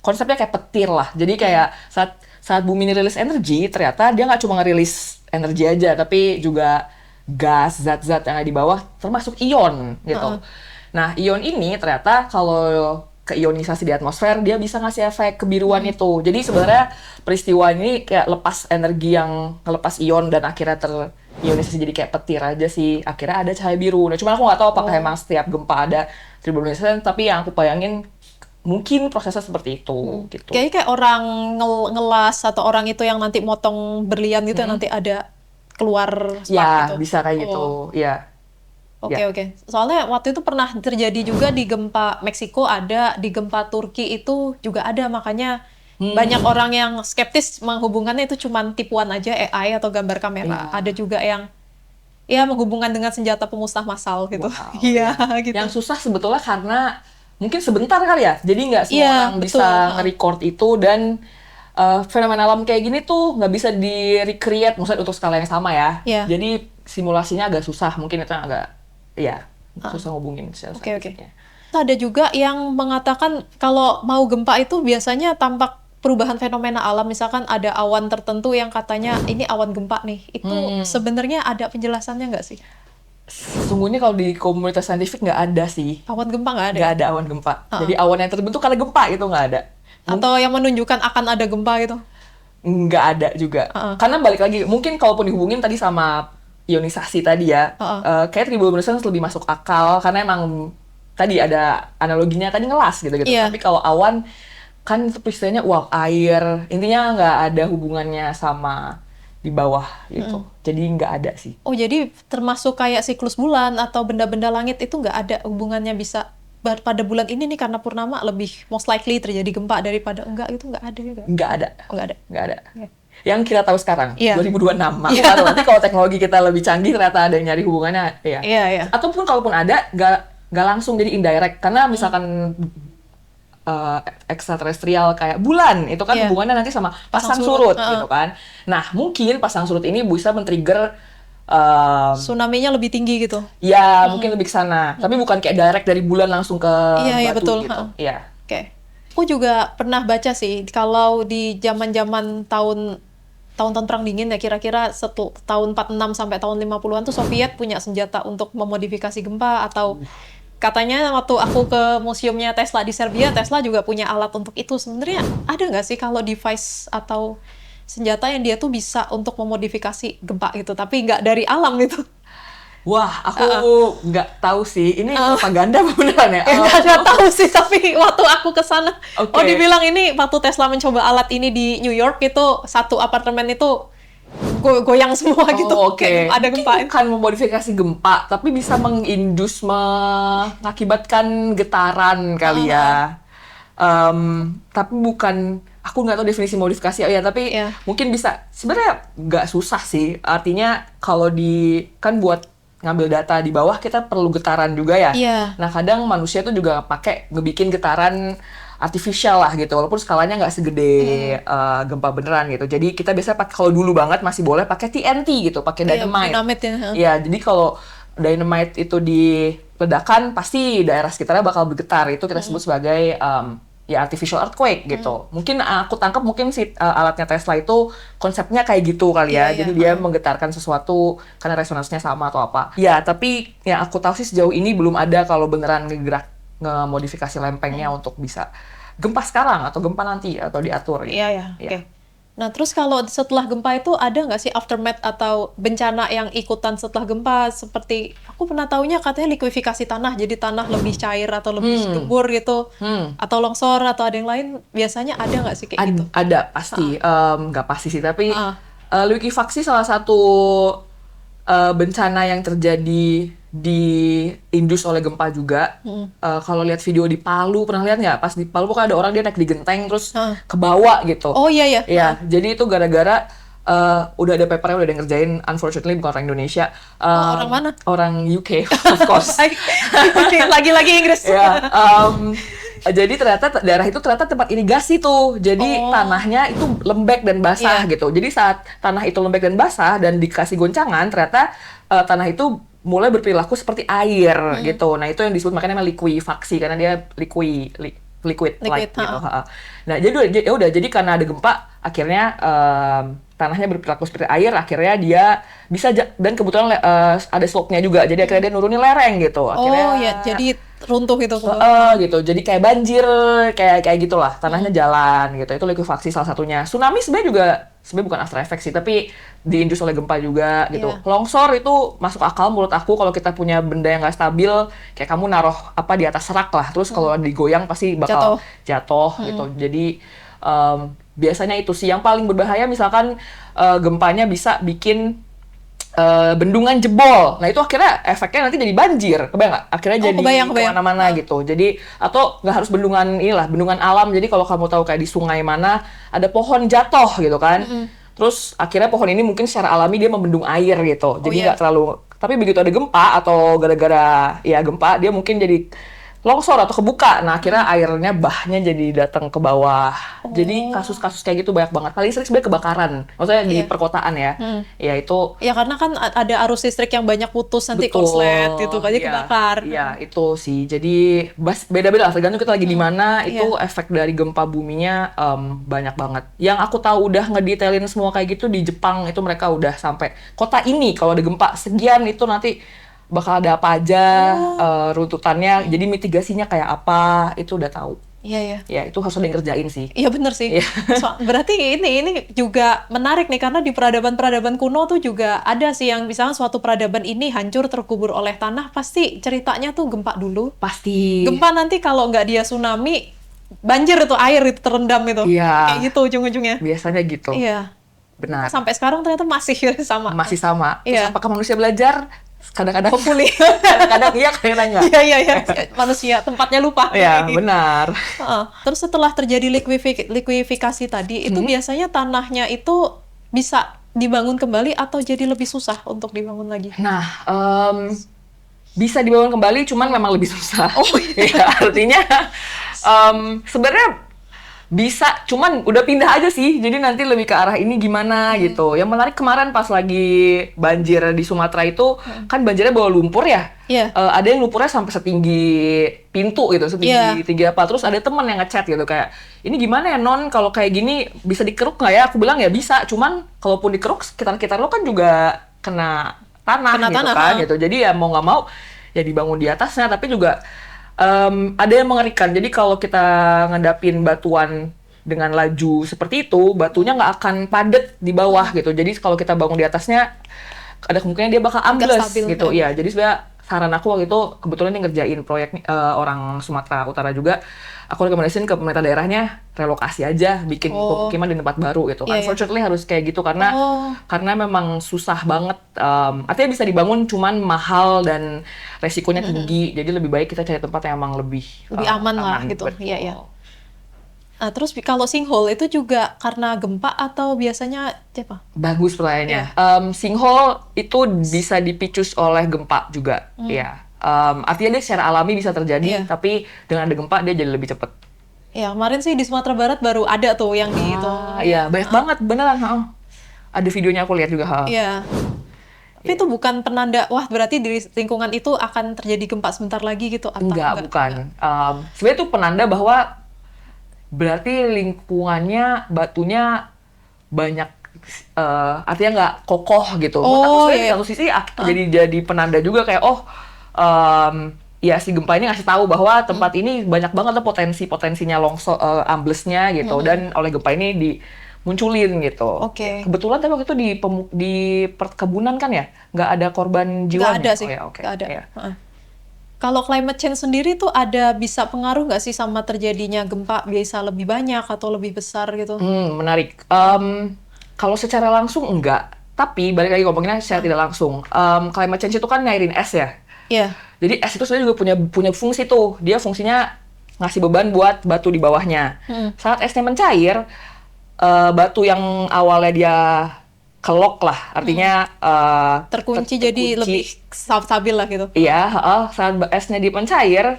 Konsepnya kayak petir lah. Jadi kayak saat bumi ini rilis energi, ternyata dia nggak cuma ngerilis energi aja, tapi juga gas, zat-zat yang ada di bawah, termasuk ion gitu. Nah, ion ini ternyata kalau keionisasi di atmosfer, dia bisa ngasih efek kebiruan itu. Jadi sebenarnya peristiwa ini kayak lepas energi yang ngelepas ion dan akhirnya terionisasi jadi kayak petir aja sih. Akhirnya ada cahaya biru. Nah, cuma aku nggak tahu apakah emang setiap gempa ada triboluminescence, tapi yang aku bayangin mungkin prosesnya seperti itu gitu. Kayaknya kayak orang ngelas atau orang itu yang nanti motong berlian gitu, yang nanti ada keluar spark Ya, gitu. bisa kayak gitu. Ya. Oke, Ya. oke. Soalnya waktu itu pernah terjadi juga di gempa Meksiko, ada di gempa Turki itu juga ada, makanya banyak orang yang skeptis menghubungkannya itu cuman tipuan aja AI atau gambar kamera. Ada juga yang ya menghubungkan dengan senjata pemusnah massal gitu. Wow, Iya, gitu. Yang susah sebetulnya karena mungkin sebentar kali ya. Jadi nggak semua Iya, orang betul. bisa nge-record itu, dan fenomena alam kayak gini tuh nggak bisa di-recreate maksudnya untuk skala yang sama ya. Iya. Jadi simulasinya agak susah. Mungkin itu agak susah ngubungin secara Oke, oke. saintifiknya. Ada juga yang mengatakan kalau mau gempa itu biasanya tampak perubahan fenomena alam, misalkan ada awan tertentu yang katanya ini awan gempa nih. Itu sebenarnya ada penjelasannya nggak sih? Sesungguhnya kalau di komunitas saintifik nggak ada sih. Awan gempa nggak ada? Nggak ada awan gempa. Jadi awan yang terbentuk karena gempa itu nggak ada. Atau yang menunjukkan akan ada gempa gitu? Nggak ada juga. Karena balik lagi, mungkin kalaupun dihubungin tadi sama ionisasi tadi ya, kayak triboluminescence lebih masuk akal, karena emang tadi ada analoginya tadi ngelas gitu. Iya. Tapi kalau awan, kan itu istilahnya uap air, intinya nggak ada hubungannya sama di bawah gitu. Jadi nggak ada sih. Oh, jadi termasuk kayak siklus bulan atau benda-benda langit itu nggak ada hubungannya bisa pada bulan ini nih karena purnama lebih most likely terjadi gempa daripada enggak gitu, nggak ada juga. Nggak ada. Oh, nggak ada. Nggak ada. Oke. Yang kita tahu sekarang, Iya. 2026. Aku nggak tahu nanti kalau teknologi kita lebih canggih ternyata ada yang nyari hubungannya, ya. Iya, iya. Ataupun kalaupun ada, nggak langsung jadi indirect. Karena misalkan ekstraterestrial kayak bulan, itu kan Iya. hubungannya nanti sama pasang Pasang surut, surut, gitu kan. Nah, mungkin pasang surut ini bisa men-trigger Tsunami-nya lebih tinggi gitu. ya mungkin lebih ke sana. Tapi bukan kayak direct dari bulan langsung ke Iya, iya, batu betul. gitu. Iya. Oke. Aku juga pernah baca sih kalau di zaman-zaman tahun-tahun perang dingin ya kira-kira tahun 46 sampai tahun 50-an tuh Soviet punya senjata untuk memodifikasi gempa atau katanya waktu aku ke museumnya Tesla di Serbia, Tesla juga punya alat untuk itu. Sebenarnya ada nggak sih kalau device atau senjata yang dia tuh bisa untuk memodifikasi gempa gitu, tapi nggak dari alam gitu? Wah, aku nggak tahu sih. Ini propaganda apa beneran ya? Ya nggak ada tahu sih, tapi waktu aku ke sana, Oke. oh dibilang ini waktu Tesla mencoba alat ini di New York itu satu apartemen itu goyang semua gitu. Oh, oke. Kayak ada gempa. Mungkin bukan memodifikasi gempa, tapi bisa mengakibatkan getaran kali ya. Tapi bukan, aku nggak tahu definisi modifikasi ya, tapi Iya. mungkin bisa. Sebenarnya nggak susah sih. Artinya kalau kan buat ngambil data di bawah kita perlu getaran juga ya. Iya. Nah kadang manusia tuh juga pakai ngebikin getaran artificial lah gitu, walaupun skalanya nggak segede gempa beneran gitu. Jadi kita biasa pakai, kalau dulu banget masih boleh pakai TNT gitu, pakai Iya, dynamite. dynamite ya. Iya, jadi kalau dynamite itu diledakan pasti daerah sekitarnya bakal bergetar. Itu kita sebut sebagai ya artificial earthquake gitu. Mungkin aku tangkap mungkin si alatnya Tesla itu konsepnya kayak gitu kali ya. Iya, Jadi iya. dia menggetarkan sesuatu karena resonansinya sama atau apa. Ya, tapi yang aku tahu sih sejauh ini belum ada kalau beneran ngemodifikasi lempengnya untuk bisa gempa sekarang atau gempa nanti atau diatur gitu. Iya, ya. Iya. Oke. Nah, terus kalau setelah gempa itu ada nggak sih aftermath atau bencana yang ikutan setelah gempa? Seperti, aku pernah taunya katanya likuifikasi tanah, jadi tanah lebih cair atau lebih gembur gitu. Atau longsor atau ada yang lain, biasanya ada nggak sih kayak gitu? Ada pasti, nggak pasti sih, tapi Ah. likuifaksi salah satu bencana yang terjadi diindus oleh gempa juga. Kalau lihat video di Palu, pernah lihat nggak? Pas di Palu pokoknya ada orang dia naik di genteng terus kebawa gitu. Oh iya, ya. Iya, jadi itu gara-gara udah ada papernya, udah ada yang ngerjain, unfortunately bukan orang Indonesia. orang mana? Orang UK, of course. Lagi-lagi Inggris. Ya, jadi ternyata daerah itu ternyata tempat irigasi tuh. Jadi tanahnya itu lembek dan basah gitu. Jadi saat tanah itu lembek dan basah dan dikasih goncangan, ternyata tanah itu mulai berperilaku seperti air gitu. Nah, itu yang disebut makanya namanya likuifaksi karena dia liquid like gitu. Nah, jadi jadi karena ada gempa akhirnya tanahnya berperilaku seperti air, akhirnya dia bisa dan kebetulan ada slope-nya juga. Jadi akhirnya dia nurunin lereng gitu. Akhirnya Oh ya, jadi runtuh gitu. gitu. Jadi kayak banjir, kayak gitulah. Tanahnya jalan gitu. Itu likuifaksi salah satunya. Tsunami sebenarnya bukan after effect sih, tapi diindus oleh gempa juga gitu. Iya. Longsor itu masuk akal menurut aku kalau kita punya benda yang nggak stabil, kayak kamu naruh apa di atas rak lah. Terus kalau digoyang pasti bakal jatuh gitu. Jadi biasanya itu sih yang paling berbahaya, misalkan gempanya bisa bikin bendungan jebol. Nah itu akhirnya efeknya nanti jadi banjir, kebayang nggak? Akhirnya jadi kebayang. kemana-mana gitu. Jadi atau nggak harus bendungan inilah, bendungan alam. Jadi kalau kamu tahu kayak di sungai mana ada pohon jatuh gitu kan, terus akhirnya pohon ini mungkin secara alami dia membendung air gitu. Jadi nggak terlalu. Tapi begitu ada gempa atau gara-gara ya gempa dia mungkin jadi longsor atau kebuka. Nah, akhirnya airnya bahnya jadi datang ke bawah. Jadi kasus-kasus kayak gitu banyak banget. Paling sering sebenarnya kebakaran. Maksudnya di perkotaan ya. Ya itu Ya karena kan ada arus listrik yang banyak putus nanti konslet gitu, jadi kebakar. Iya, itu sih. Jadi beda-beda lah, tergantung kita lagi di mana, itu efek dari gempa buminya banyak banget. Yang aku tahu udah ngedetailin semua kayak gitu di Jepang, itu mereka udah sampai kota ini kalau ada gempa sekian itu nanti bakal ada apa aja runtutannya, jadi mitigasinya kayak apa, itu udah tahu. Iya, ya. Ya, itu harus ada yang kerjain sih. Iya bener sih. Berarti ini juga menarik nih, karena di peradaban-peradaban kuno tuh juga ada sih yang misalnya suatu peradaban ini hancur terkubur oleh tanah, pasti ceritanya tuh gempa dulu. Pasti. Gempa nanti kalau nggak dia tsunami, banjir itu, air itu terendam itu. Iya. Kayak gitu ujung-ujungnya. Biasanya gitu. Iya. Benar. Sampai sekarang ternyata masih sama. Masih sama. Terus Iya. apakah manusia belajar? Kadang-kadang Hopefully. kadang-kadang iya, kadang-kadang enggak. Iya. Manusia tempatnya lupa. Iya, benar. Heeh. Terus setelah terjadi likuifikasi tadi, itu biasanya tanahnya itu bisa dibangun kembali atau jadi lebih susah untuk dibangun lagi? Nah, bisa dibangun kembali, cuman memang lebih susah. Oh, iya. Ya, artinya sebenarnya bisa, cuman udah pindah aja sih. Jadi nanti lebih ke arah ini gimana gitu. Yang menarik kemarin pas lagi banjir di Sumatera itu, kan banjirnya bawa lumpur ya. Iya. Ada yang lumpurnya sampai setinggi pintu gitu, setinggi tinggi apa. Terus ada teman yang ngechat gitu kayak, ini gimana ya Non, kalau kayak gini bisa dikeruk nggak ya? Aku bilang ya bisa, cuman kalaupun dikeruk sekitar-sekitar lo kan juga kena tanah Kena gitu tanah, kan ha. gitu. Jadi ya mau nggak mau ya dibangun di atasnya, tapi juga ada yang mengerikan. Jadi kalau kita ngadapin batuan dengan laju seperti itu, batunya nggak akan padat di bawah gitu. Jadi kalau kita bangun di atasnya, ada kemungkinan dia bakal ambles stabil, gitu. ya. Iya, jadi sebenarnya saran aku waktu itu kebetulan ini ngerjain proyek orang Sumatera Utara juga. Aku rekomendasiin ke pemerintah daerahnya relokasi aja, bikin pemukiman di tempat baru gitu. Iya, iya. Unfortunately harus kayak gitu karena memang susah banget. Artinya bisa dibangun, cuman mahal dan resikonya tinggi. Jadi lebih baik kita cari tempat yang emang lebih aman lah gitu. Betul. Iya. Nah, terus kalau sinkhole itu juga karena gempa atau biasanya apa? Bagus pertanyaannya. Sinkhole itu bisa dipicu oleh gempa juga, ya. Artinya dia secara alami bisa terjadi, tapi dengan ada gempa dia jadi lebih cepat. Ya, kemarin sih di Sumatera Barat baru ada tuh yang di itu. Iya, banyak banget, beneran. Ada videonya aku lihat juga. Iya. Tapi itu bukan penanda, wah berarti di lingkungan itu akan terjadi gempa sebentar lagi gitu? Atau Bukan. Sebenarnya itu penanda bahwa berarti lingkungannya, batunya banyak, artinya nggak kokoh gitu. Oh, Sebenarnya iya. di satu sisi jadi penanda juga kayak ya si gempa ini ngasih tahu bahwa tempat ini banyak banget tuh potensinya longsor, amblesnya gitu, dan oleh gempa ini dimunculin gitu. Oke. Kebetulan tapi waktu itu di perkebunan kan ya, nggak ada korban jiwanya. Nggak ada sih, Oh, ya, oke. nggak ada. Iya. Heeh. Kalau climate change sendiri tuh ada bisa pengaruh nggak sih sama terjadinya gempa bisa lebih banyak atau lebih besar gitu? Menarik. Kalau secara langsung enggak, tapi balik lagi ngomonginnya secara tidak langsung. Climate change itu kan ngairin es ya. Iya. Jadi es itu sebenarnya juga punya fungsi tuh. Dia fungsinya ngasih beban buat batu di bawahnya. Saat esnya mencair, batu yang awalnya dia kelok lah, artinya Terkunci jadi lebih stabil lah gitu. Iya, saat esnya dipencair,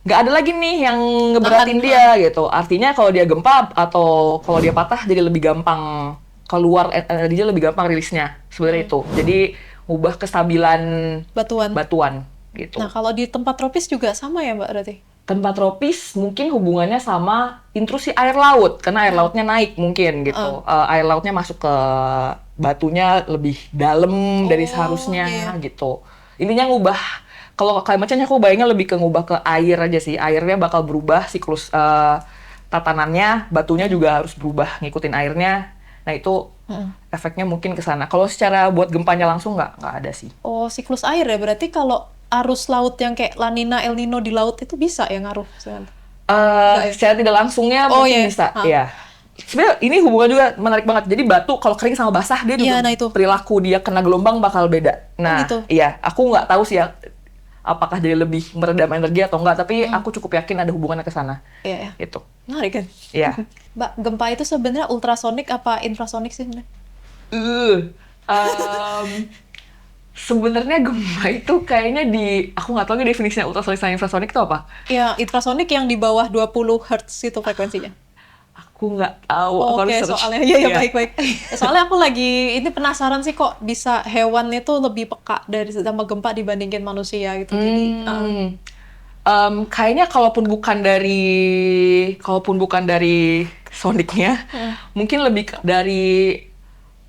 nggak ada lagi nih yang ngeberatin dia gitu. Artinya kalau dia gempa atau kalau dia patah jadi lebih gampang keluar energinya, lebih gampang rilisnya sebenarnya itu. Jadi ubah kestabilan batuan gitu. Nah, kalau di tempat tropis juga sama ya, Mbak, berarti? Tempat tropis mungkin hubungannya sama intrusi air laut, karena air lautnya naik mungkin gitu. Air lautnya masuk ke batunya lebih dalam dari seharusnya gitu. Intinya ngubah, kalau climate change aku bayangnya lebih ke ngubah ke air aja sih. Airnya bakal berubah, siklus tatanannya, batunya juga harus berubah ngikutin airnya. Nah itu efeknya mungkin ke sana. Kalau secara buat gempanya langsung nggak ada sih. Oh, siklus air ya, berarti kalau arus laut yang kayak La Nina, El Nino di laut itu bisa ya ngaruh? Secara tidak langsungnya mungkin bisa, ya. Sebenarnya ini hubungan juga menarik banget. Jadi batu kalau kering sama basah dia juga perilaku dia kena gelombang bakal beda. Nah, iya, aku nggak tahu sih ya apakah jadi lebih meredam energi atau enggak, tapi aku cukup yakin ada hubungannya ke sana. Iya. Itu. Menarik kan? Iya. Mbak, gempa itu sebenarnya ultrasonik apa infrasonik sih sebenarnya? Sebenarnya gempa itu kayaknya aku nggak tahu definisinya ultrasonik sama infrasonik itu apa? Ya, infrasonik yang di bawah 20 Hz itu frekuensinya. Aku nggak tahu. Oke, soalnya ya baik-baik. Soalnya aku lagi ini penasaran sih kok bisa hewan itu lebih peka sama gempa dibandingin manusia gitu. Jadi, kayaknya kalaupun bukan dari soniknya, mungkin lebih dari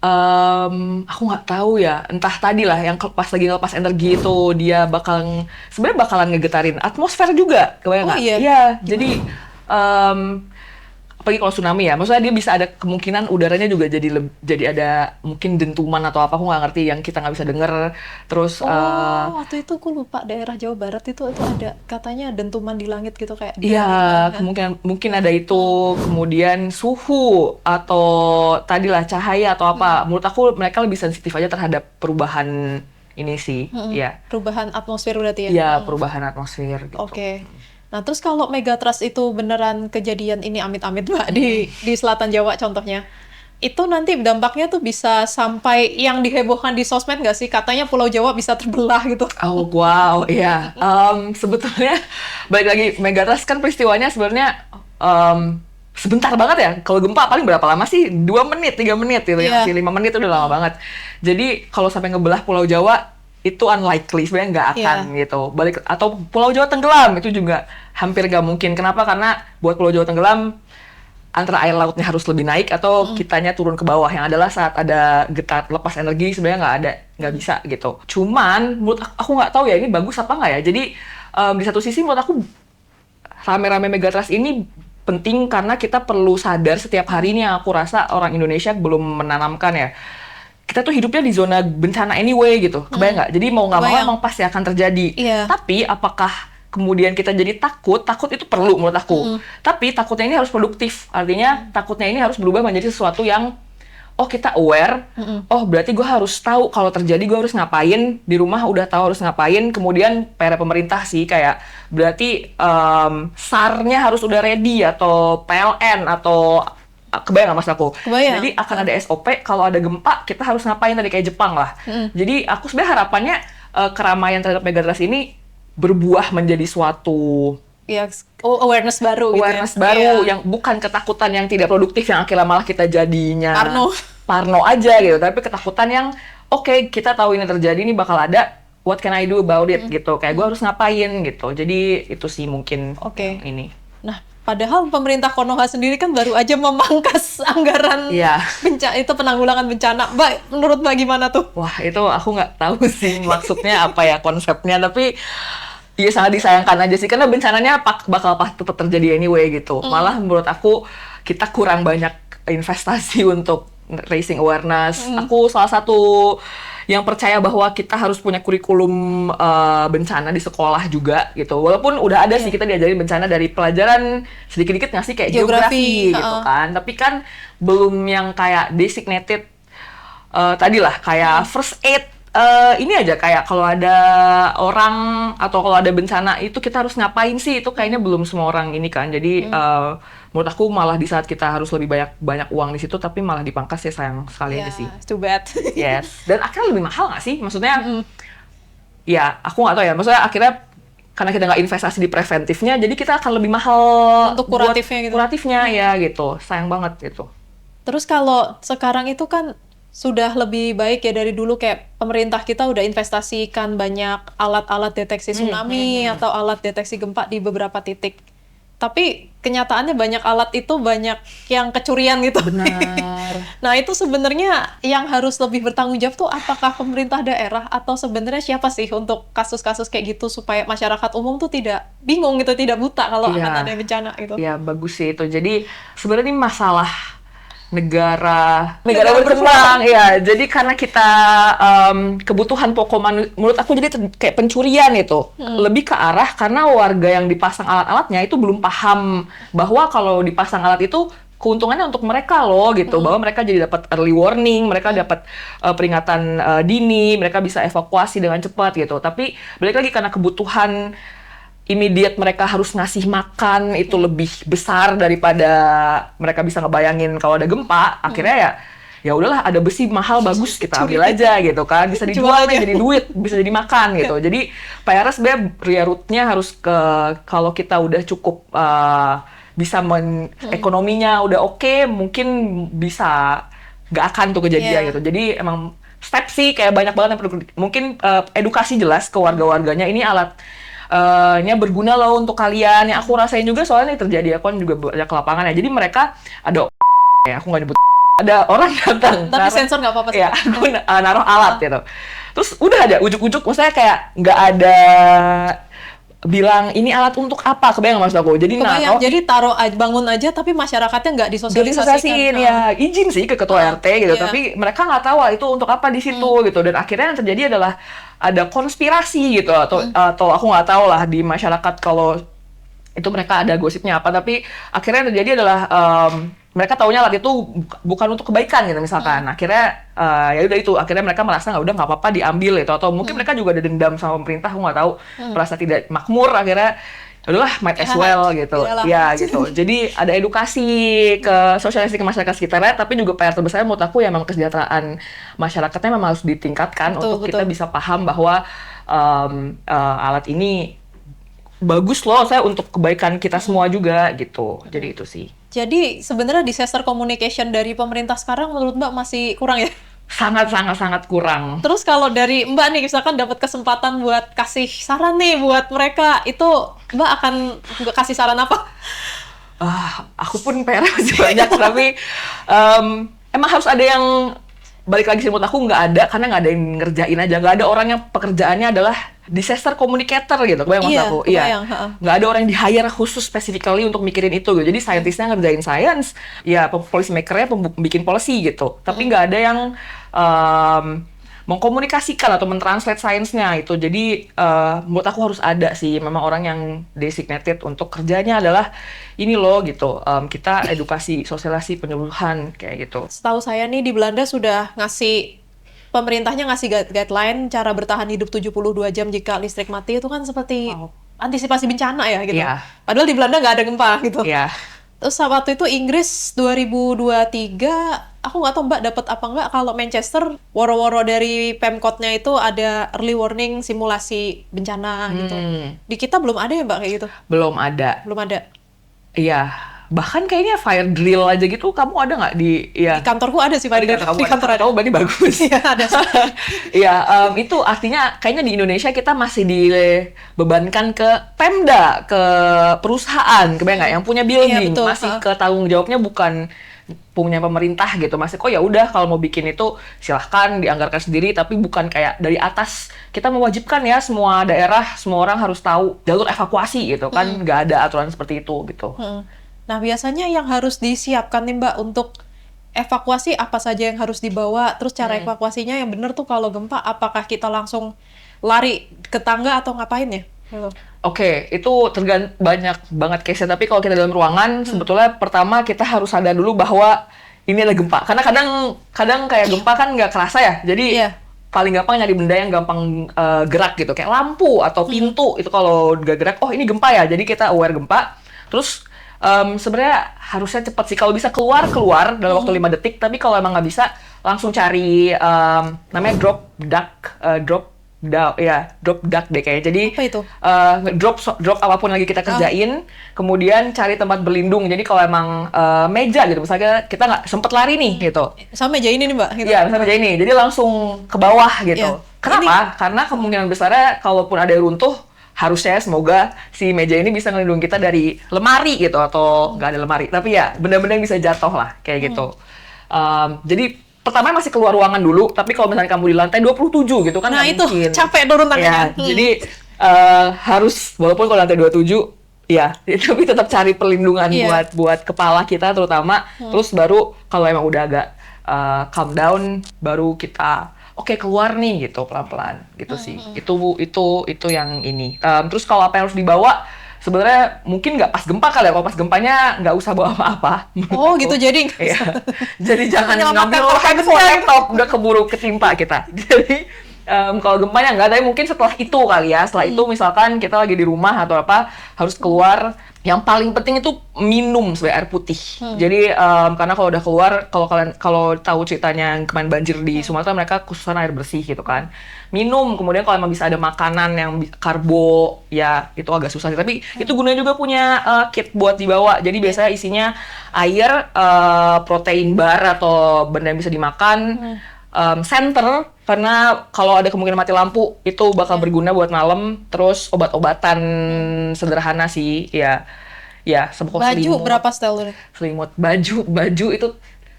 aku nggak tahu ya, entah tadi lah yang pas lagi ngelepas energi itu dia sebenarnya bakalan ngegetarin atmosfer juga, kebayang nggak? Iya. Iya, jadi apalagi kalau tsunami ya, maksudnya dia bisa ada kemungkinan udaranya juga jadi ada mungkin dentuman atau apa, aku nggak ngerti yang kita nggak bisa denger. Terus Waktu itu aku lupa daerah Jawa Barat itu ada katanya dentuman di langit gitu kayak. iya, kemungkinan mungkin ada itu, kemudian suhu atau tadilah cahaya atau apa. Menurut aku mereka lebih sensitif aja terhadap perubahan ini sih, ya. Perubahan atmosfer berarti ya? Iya, perubahan atmosfer gitu. Oke. Nah, terus kalau megatrust itu beneran kejadian ini amit-amit Mbak di selatan Jawa contohnya, itu nanti dampaknya tuh bisa sampai yang dihebohkan di sosmed nggak sih? Katanya Pulau Jawa bisa terbelah gitu. Oh wow, iya. Sebetulnya balik lagi megatrust kan peristiwanya sebenarnya sebentar banget ya. Kalau gempa paling berapa lama sih? 2 menit, 3 menit gitu ya. Iya. 5 menit udah lama banget. Jadi kalau sampai ngebelah Pulau Jawa itu unlikely, sebenarnya nggak akan gitu. Atau Pulau Jawa tenggelam itu juga hampir nggak mungkin. Kenapa? Karena buat Pulau Jawa tenggelam antara air lautnya harus lebih naik atau kitanya turun ke bawah, yang adalah saat ada getar lepas energi sebenarnya nggak bisa gitu. Cuman menurut aku nggak tahu ya ini bagus apa nggak ya. Jadi di satu sisi menurut aku rame-rame megatrust ini penting karena kita perlu sadar setiap hari ini, yang aku rasa orang Indonesia belum menanamkan ya. Kita tuh hidupnya di zona bencana anyway gitu, kebayang nggak? Jadi mau nggak mau Kebayang. emang pasti akan terjadi. Iya. Tapi apakah kemudian kita jadi takut itu perlu menurut aku. Tapi takutnya ini harus produktif, artinya takutnya ini harus berubah menjadi sesuatu yang kita aware, berarti gue harus tahu kalau terjadi gue harus ngapain, di rumah udah tahu harus ngapain, kemudian PR pemerintah sih kayak berarti SAR-nya harus udah ready atau PLN atau kebayang nggak mas aku? Kebayang. Jadi akan ada SOP kalau ada gempa kita harus ngapain tadi kayak Jepang lah. Jadi aku sebenarnya harapannya keramaian terhadap megatrust ini berbuah menjadi suatu Ya, awareness baru gitu ya. baru Iya. yang bukan ketakutan yang tidak produktif yang akhirnya malah kita jadinya Parno aja gitu, tapi ketakutan yang oke, kita tahu ini terjadi, ini bakal ada, what can I do about it gitu, kayak gue harus ngapain gitu. Jadi itu sih mungkin Oke. ini. Nah, padahal pemerintah Konoha sendiri kan baru aja memangkas anggaran Iya. itu penanggulangan bencana. Mbak, menurut Mbak gimana tuh? Wah, itu aku nggak tahu sih maksudnya apa ya konsepnya, tapi iya sangat disayangkan aja sih, karena bencananya bakal tetap terjadi anyway gitu. Malah menurut aku kita kurang banyak investasi untuk raising awareness. Aku salah satu yang percaya bahwa kita harus punya kurikulum bencana di sekolah juga gitu. Walaupun udah ada sih kita diajarin bencana dari pelajaran sedikit-sedikit nggak sih kayak geografi gitu kan. Tapi kan belum yang kayak designated tadilah kayak first aid. Ini aja kayak kalau ada orang atau kalau ada bencana itu kita harus ngapain sih, itu kayaknya belum semua orang ini kan. Jadi menurut aku malah di saat kita harus lebih banyak uang di situ tapi malah dipangkas, ya sayang sekali aja sih. Too bad. Yes. Dan akhirnya lebih mahal nggak sih? Maksudnya ya aku nggak tahu ya. Maksudnya akhirnya karena kita nggak investasi di preventifnya, jadi kita akan lebih mahal Untuk kuratifnya gitu. Kuratifnya ya gitu. Sayang banget gitu. Terus kalau sekarang itu kan sudah lebih baik ya dari dulu, kayak pemerintah kita udah investasikan banyak alat-alat deteksi tsunami atau alat deteksi gempa di beberapa titik. Tapi kenyataannya banyak alat itu banyak yang kecurian gitu. Benar. Nah, itu sebenarnya yang harus lebih bertanggung jawab tuh apakah pemerintah daerah atau sebenarnya siapa sih untuk kasus-kasus kayak gitu supaya masyarakat umum tuh tidak bingung gitu, tidak buta kalau akan ada bencana gitu. Iya, bagus sih itu. Jadi sebenarnya ini masalah negara berkembang ya. Jadi karena kita kebutuhan pokok menurut aku jadi kayak pencurian itu lebih ke arah karena warga yang dipasang alat-alatnya itu belum paham bahwa kalau dipasang alat itu keuntungannya untuk mereka loh gitu, bahwa mereka jadi dapat early warning, mereka dapat peringatan dini, mereka bisa evakuasi dengan cepat gitu. Tapi balik lagi karena kebutuhan immediate mereka harus ngasih makan itu lebih besar daripada mereka bisa ngebayangin kalau ada gempa, akhirnya ya udahlah, ada besi mahal bagus kita ambil aja gitu kan, bisa dijual nih jadi duit, bisa jadi makan gitu. Jadi PR sebenarnya root-nya harus ke kalau kita udah cukup bisa ekonominya udah oke, mungkin bisa nggak akan tuh kejadian gitu. Jadi emang step sih kayak banyak banget yang perlu, mungkin edukasi jelas ke warga-warganya, ini alat nya berguna loh untuk kalian. Yang aku rasain juga soalnya ini terjadi, aku kan juga banyak ke lapangan ya. Jadi mereka ada aku nggak nyebut, ada orang datang. Tapi sensor nggak apa-apa sih. Ya, aku naruh alat gitu. Terus udah ada ujuk-ujuk, maksudnya kayak nggak ada bilang ini alat untuk apa, kebayang maksud aku. Jadi Kebayang, jadi bangun aja tapi masyarakatnya nggak disosialisasikan. ya izin sih ke ketua RT gitu, iya. tapi mereka nggak tahu itu untuk apa di situ gitu. Dan akhirnya yang terjadi adalah ada konspirasi gitu, atau aku nggak tahu lah di masyarakat kalau itu mereka ada gosipnya apa, tapi akhirnya yang terjadi adalah mereka taunya alat itu bukan untuk kebaikan gitu misalkan. Akhirnya ya udah itu, akhirnya mereka merasa nggak apa-apa diambil itu, atau mungkin mereka juga ada dendam sama pemerintah, aku nggak tahu, merasa tidak makmur, akhirnya udahlah might as well gitu. Iyalah. Ya gitu. Jadi ada edukasi ke sosialisasi ke masyarakat sekitarnya, tapi juga PR terbesar menurut aku ya memang kesejahteraan masyarakatnya memang harus ditingkatkan untuk kita bisa paham bahwa alat ini bagus loh, saya untuk kebaikan kita semua juga gitu. Jadi itu sih. Jadi sebenarnya disaster communication dari pemerintah sekarang menurut Mbak masih kurang ya? Sangat kurang. Terus kalau dari Mbak nih, misalkan dapat kesempatan buat kasih saran nih buat mereka, itu Mbak akan kasih saran apa? Aku pun PR masih banyak, tapi emang harus ada yang, balik lagi sih menurut aku nggak ada, karena nggak ada yang ngerjain aja. Nggak ada orang yang pekerjaannya adalah disaster communicator gitu, kebayang maksud aku? Kebayang, nggak ada orang yang di-hire khusus specifically untuk mikirin itu gitu. Jadi scientist-nya ngerjain science, ya policy maker-nya bikin policy gitu. Tapi nggak ada yang mengkomunikasikan atau mentranslate science-nya itu. Jadi menurut aku harus ada sih memang orang yang designated untuk kerjanya adalah ini loh gitu. Kita edukasi, sosialisasi, penyuluhan kayak gitu. Setahu saya nih di Belanda sudah pemerintahnya ngasih guideline cara bertahan hidup 72 jam jika listrik mati, itu kan seperti antisipasi bencana ya gitu. Padahal di Belanda nggak ada gempa gitu. Terus waktu itu Inggris 2023, aku nggak tahu Mbak dapat apa nggak, kalau Manchester woro-woro dari Pemkotnya itu ada early warning simulasi bencana gitu. Di kita belum ada ya Mbak kayak gitu? Belum ada. Belum ada. Iya. Bahkan kayaknya fire drill aja gitu, kamu ada nggak di? Di kantorku ada sih fire drill. Di kantor ada. Oh, berarti bagus. Iya, ada. Iya, itu artinya kayaknya di Indonesia kita masih dibebankan ke Pemda, ke perusahaan, kebayang nggak? Yang punya building, betul. masih ke tanggung jawabnya bukan punya pemerintah gitu. Masih ya udah kalau mau bikin itu silahkan dianggarkan sendiri, tapi bukan kayak dari atas kita mewajibkan ya semua daerah, semua orang harus tahu jalur evakuasi gitu kan. Nggak ada aturan seperti itu gitu. Nah, biasanya yang harus disiapkan nih Mbak untuk evakuasi apa saja yang harus dibawa, terus cara evakuasinya yang bener tuh kalau gempa, apakah kita langsung lari ke tangga atau ngapain ya? Oke, itu banyak banget case-nya, tapi kalau kita dalam ruangan, sebetulnya pertama kita harus sadar dulu bahwa ini ada gempa. Karena kadang kayak gempa kan nggak kerasa ya, jadi paling gampang nyari benda yang gampang gerak gitu, kayak lampu atau pintu, itu kalau nggak gerak, oh ini gempa ya, jadi kita aware gempa. Terus sebenarnya harusnya cepat sih, kalau bisa keluar dalam waktu 5 detik, tapi kalau emang nggak bisa langsung cari namanya drop duck deh kayaknya. Jadi apa itu? Drop apapun lagi kita kerjain, kemudian cari tempat berlindung. Jadi kalau emang meja gitu, misalnya kita nggak sempet lari nih gitu, sama meja ini nih Mbak gitu. Iya, sama meja ini, jadi langsung ke bawah gitu. Kenapa? Karena kemungkinan besarnya kalaupun ada yang runtuh, harusnya semoga si meja ini bisa ngelindungin kita dari lemari gitu, atau nggak ada lemari, tapi ya benda-benda yang bisa jatuh lah kayak gitu. Jadi pertama masih keluar ruangan dulu, tapi kalau misalnya kamu di lantai 27 gitu kan, nah itu mungkin. capek turun tangannya. Ya, jadi harus, walaupun kalau lantai 27 ya, tapi tetap cari perlindungan buat kepala kita terutama. Terus baru kalau emang udah agak calm down, baru kita keluar nih gitu pelan-pelan gitu sih. Itu yang ini. Terus kalau apa yang harus dibawa, sebenarnya mungkin nggak pas gempa kali ya. Kalau pas gempanya nggak usah bawa apa-apa. Oh gitu, jadi jadi jangan ngambil handphone, laptop, udah keburu ketimpa kita. Jadi kalau gempanya nggak, tapi mungkin setelah itu kali ya. Setelah itu misalkan kita lagi di rumah atau apa, harus keluar. Yang paling penting itu minum sebagai air putih. Jadi karena kalau udah keluar, kalau tahu ceritanya yang kemarin banjir di Sumatera, mereka khususan air bersih gitu kan. Minum, kemudian kalau emang bisa ada makanan yang karbo, ya itu agak susah sih. Tapi itu gunanya juga punya kit buat dibawa. Jadi biasanya isinya air, protein bar atau benda yang bisa dimakan, senter, karena kalau ada kemungkinan mati lampu itu bakal berguna buat malam. Terus obat-obatan sederhana sih, ya baju selimut. Berapa setelan? Selimut, baju itu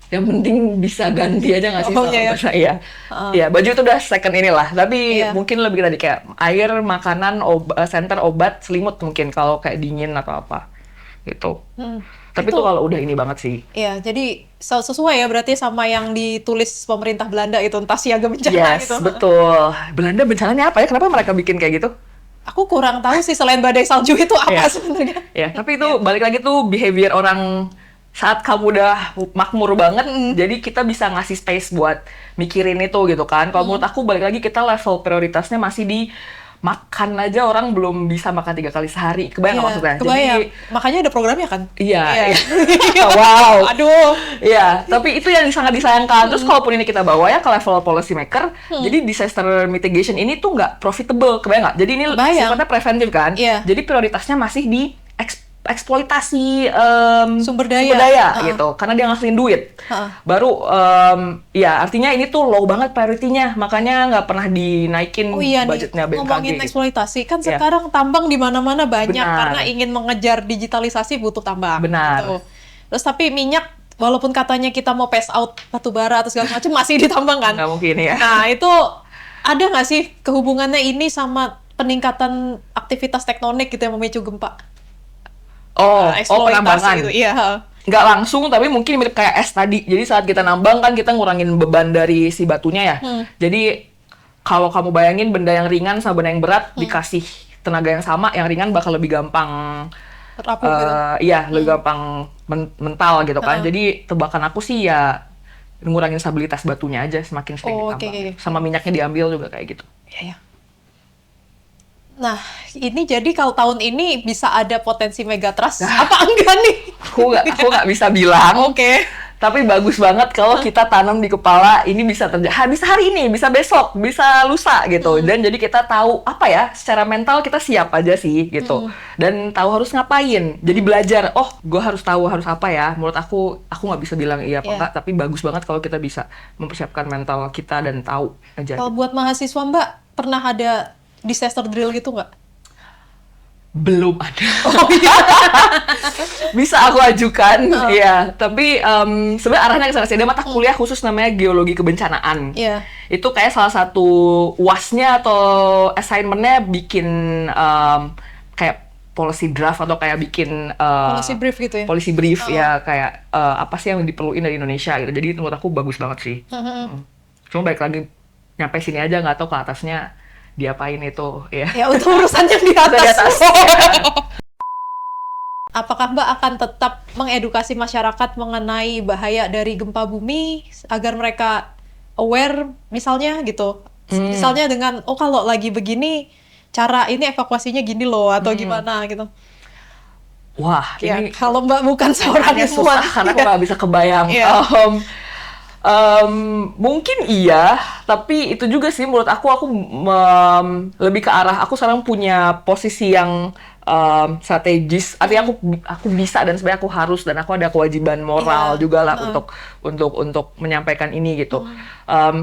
yang penting bisa ganti aja nggak sih Oh, sama iya, iya. bahasa iya. Iya, baju itu udah second inilah. Tapi Iya. mungkin lebih tadi kayak air, makanan, center, obat, selimut mungkin kalau kayak dingin atau apa gitu. Tapi Itu- itu kalau udah ini banget sih. Iya, jadi sesuai ya berarti sama yang ditulis pemerintah Belanda itu, entah siaga bencana Yes, gitu. betul. Belanda bencananya apa ya? Kenapa mereka bikin kayak gitu? Aku kurang tahu sih selain badai salju itu apa Iya. sebenarnya. Ya, tapi itu balik lagi tuh behavior orang saat kamu udah makmur banget, jadi kita bisa ngasih space buat mikirin itu gitu kan. Kalau menurut aku balik lagi kita level prioritasnya masih di makan aja orang belum bisa makan 3 kali sehari. Kebayang nggak Iya, maksudnya? kebayang. Jadi Makanya ada programnya kan? iya. Iya. Wow. Aduh. Iya, tapi itu yang sangat disayangkan. Terus kalaupun ini kita bawa ya ke level policy maker, jadi disaster mitigation ini tuh nggak profitable, kebayang nggak? Jadi ini Kebayang. sifatnya preventif kan? Iya. Jadi prioritasnya masih di eksploitasi Sumber daya. gitu, karena dia ngasilin duit. Ha-ha. Baru ya artinya ini tuh low banget priority-nya, makanya nggak pernah dinaikin Oh iya nih, budgetnya BMKG. ngomongin gitu. eksploitasi, kan Iya. sekarang tambang di mana-mana banyak Benar. karena ingin mengejar digitalisasi butuh tambang. Benar. Gitu. Terus tapi minyak, walaupun katanya kita mau pass out batu bara atau segala macam, masih ditambang kan? Nggak mungkin ya. Nah itu ada nggak sih kehubungannya ini sama peningkatan aktivitas tektonik gitu yang memicu gempa? Eksploitasi penambangan. gitu, iya. Nggak langsung, tapi mungkin mirip kayak es tadi. Jadi saat kita nambang kan kita ngurangin beban dari si batunya ya. Jadi kalau kamu bayangin benda yang ringan sama benda yang berat dikasih tenaga yang sama, yang ringan bakal lebih gampang Rapuh gitu. iya, lebih gampang mental gitu kan. Jadi tebakan aku sih ya ngurangin stabilitas batunya aja semakin sering Oh, ditambang. oke. Sama minyaknya diambil juga kayak gitu. Iya, iya. Nah, ini jadi kalau tahun ini bisa ada potensi megatrust, apa enggak nih? Aku nggak bisa bilang. Oke. Tapi bagus banget kalau kita tanam di kepala ini bisa terjadi, bisa hari ini, bisa besok, bisa lusa gitu. Dan jadi kita tahu apa ya, secara mental kita siap aja sih gitu. Dan tahu harus ngapain. Jadi belajar, oh gue harus tahu harus apa ya. Menurut aku nggak bisa bilang iya apa Iya. enggak, tapi bagus banget kalau kita bisa mempersiapkan mental kita dan tahu aja. Kalau buat mahasiswa Mbak, pernah ada disaster drill gitu nggak? Belum ada. Bisa aku ajukan, ya. Tapi sebenarnya arahnya ke sana sih. Ada mata kuliah khusus namanya geologi kebencanaan. Iya. Itu kayak salah satu UAS-nya atau assignment-nya bikin kayak policy draft atau kayak bikin Policy brief gitu ya? policy brief ya kayak apa sih yang diperluin dari Indonesia gitu. Jadi itu menurut aku bagus banget sih. Cuma balik lagi nyampe sini aja nggak tahu ke atasnya diapain itu ya. Ya untuk urusan yang di atas. Di atas. Apakah Mbak akan tetap mengedukasi masyarakat mengenai bahaya dari gempa bumi agar mereka aware misalnya gitu? Misalnya dengan, oh kalau lagi begini, cara ini evakuasinya gini loh, atau gimana gitu. Wah, Ya, ini kalau Mbak bukan seorang pertanyaannya susah ilmuwan. karena aku nggak bisa kebayang. Iya. Mungkin iya, tapi itu juga sih menurut aku lebih ke arah aku sekarang punya posisi yang strategis. Artinya aku bisa dan sebenarnya aku harus dan aku ada kewajiban moral Iya. juga lah untuk menyampaikan ini gitu.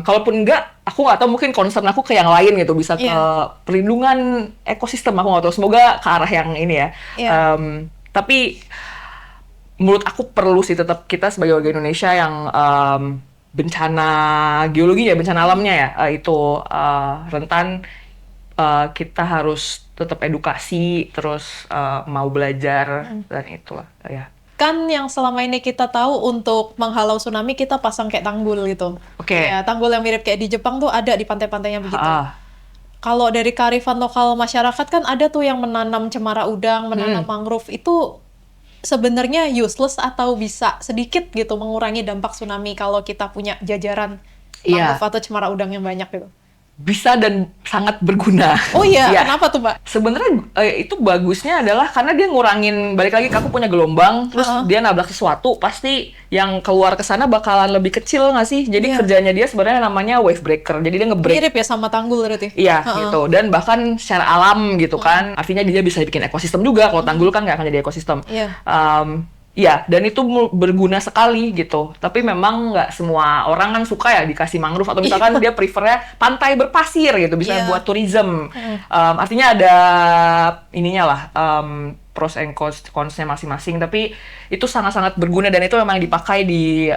Kalaupun enggak, aku nggak tahu mungkin concern aku ke yang lain gitu, bisa ke Iya. perlindungan ekosistem, aku nggak tahu. Semoga ke arah yang ini ya. Iya. Tapi menurut aku perlu sih tetap kita sebagai warga Indonesia yang bencana geologi ya, bencana alamnya ya, itu rentan, kita harus tetap edukasi, terus mau belajar, dan itulah ya. Kan yang selama ini kita tahu untuk menghalau tsunami kita pasang kayak tanggul gitu. Oke. Ya, tanggul yang mirip kayak di Jepang tuh ada di pantai-pantainya begitu. Ah, Kalau dari kearifan lokal masyarakat kan ada tuh yang menanam cemara udang, menanam mangrove, itu sebenarnya useless atau bisa sedikit gitu mengurangi dampak tsunami kalau kita punya jajaran Iya. mangrove atau cemara udang yang banyak gitu. bisa dan sangat berguna. Oh iya, Ya. kenapa tuh Mbak? Sebenarnya itu bagusnya adalah karena dia ngurangin, balik lagi ke aku punya gelombang, terus dia nabrak sesuatu, pasti yang keluar ke sana bakalan lebih kecil nggak sih? Jadi Iya. kerjanya dia sebenarnya namanya wave breaker. Jadi dia nge-break. Mirip ya sama tanggul berarti? Iya, gitu. Dan bahkan secara alam gitu kan, artinya dia bisa bikin ekosistem juga. Kalau tanggul kan nggak akan jadi ekosistem. Iya. Iya, dan itu berguna sekali gitu. Tapi memang nggak semua orang kan suka ya dikasih mangrove atau misalkan dia prefernya pantai berpasir gitu, bisa Iya. buat tourism. Artinya ada ininya lah, pros and cons-nya masing-masing, tapi itu sangat-sangat berguna dan itu memang dipakai di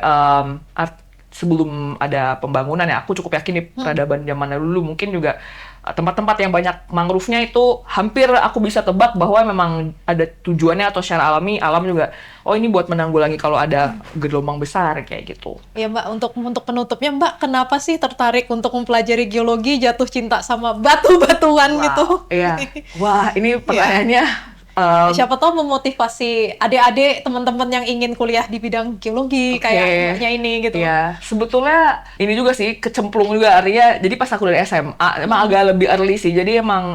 sebelum ada pembangunan ya. Aku cukup yakin di peradaban zaman dulu mungkin juga tempat-tempat yang banyak mangrove-nya itu hampir aku bisa tebak bahwa memang ada tujuannya atau secara alami alam juga ini buat menanggulangi kalau ada gelombang besar kayak gitu. Ya Mbak, untuk penutupnya Mbak, kenapa sih tertarik untuk mempelajari geologi, jatuh cinta sama batu-batuan gitu? Iya. Wah, ini pertanyaannya siapa tahu memotivasi adik-adik teman-teman yang ingin kuliah di bidang geologi kayak Mbaknya ini gitu. Iya, sebetulnya ini juga sih kecemplung juga artinya. Jadi pas aku dari SMA emang agak lebih early sih. Jadi emang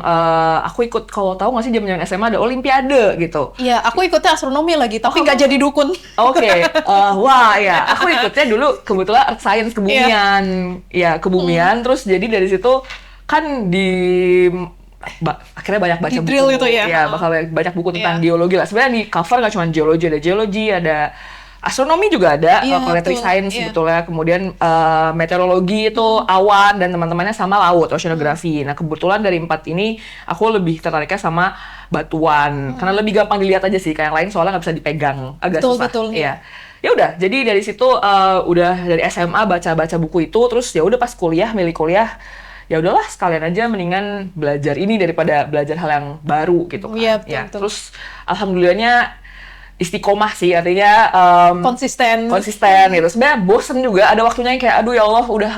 aku ikut, kalau tahu nggak sih zaman SMA ada olimpiade gitu. Iya, aku ikutnya astronomi lagi, tapi nggak jadi dukun. Oke. Wah ya, aku ikutnya dulu kebetulan Earth Science kebumian. Ya, kebumian. Terus jadi dari situ kan akhirnya banyak baca drill buku. Itu ya. Ya, bakal banyak buku tentang geologi lah. Sebenarnya di cover nggak cuma geologi, ada astronomi juga ada, planetary science sebetulnya. Kemudian meteorologi itu awan dan teman-temannya sama laut, oceanography. Nah, kebetulan dari 4 ini aku lebih tertariknya sama batuan. Karena lebih gampang dilihat aja sih, kayak yang lain soalnya nggak bisa dipegang, agak susah. Betul. Iya. Ya udah, jadi dari situ udah dari SMA baca buku itu, terus ya udah pas milih kuliah, ya udahlah sekalian aja mendingan belajar ini daripada belajar hal yang baru gitu kan. Iya, betul. Terus alhamdulillahnya istiqomah sih, artinya konsisten gitu. Sebenarnya bosen juga, ada waktunya yang kayak aduh ya Allah udah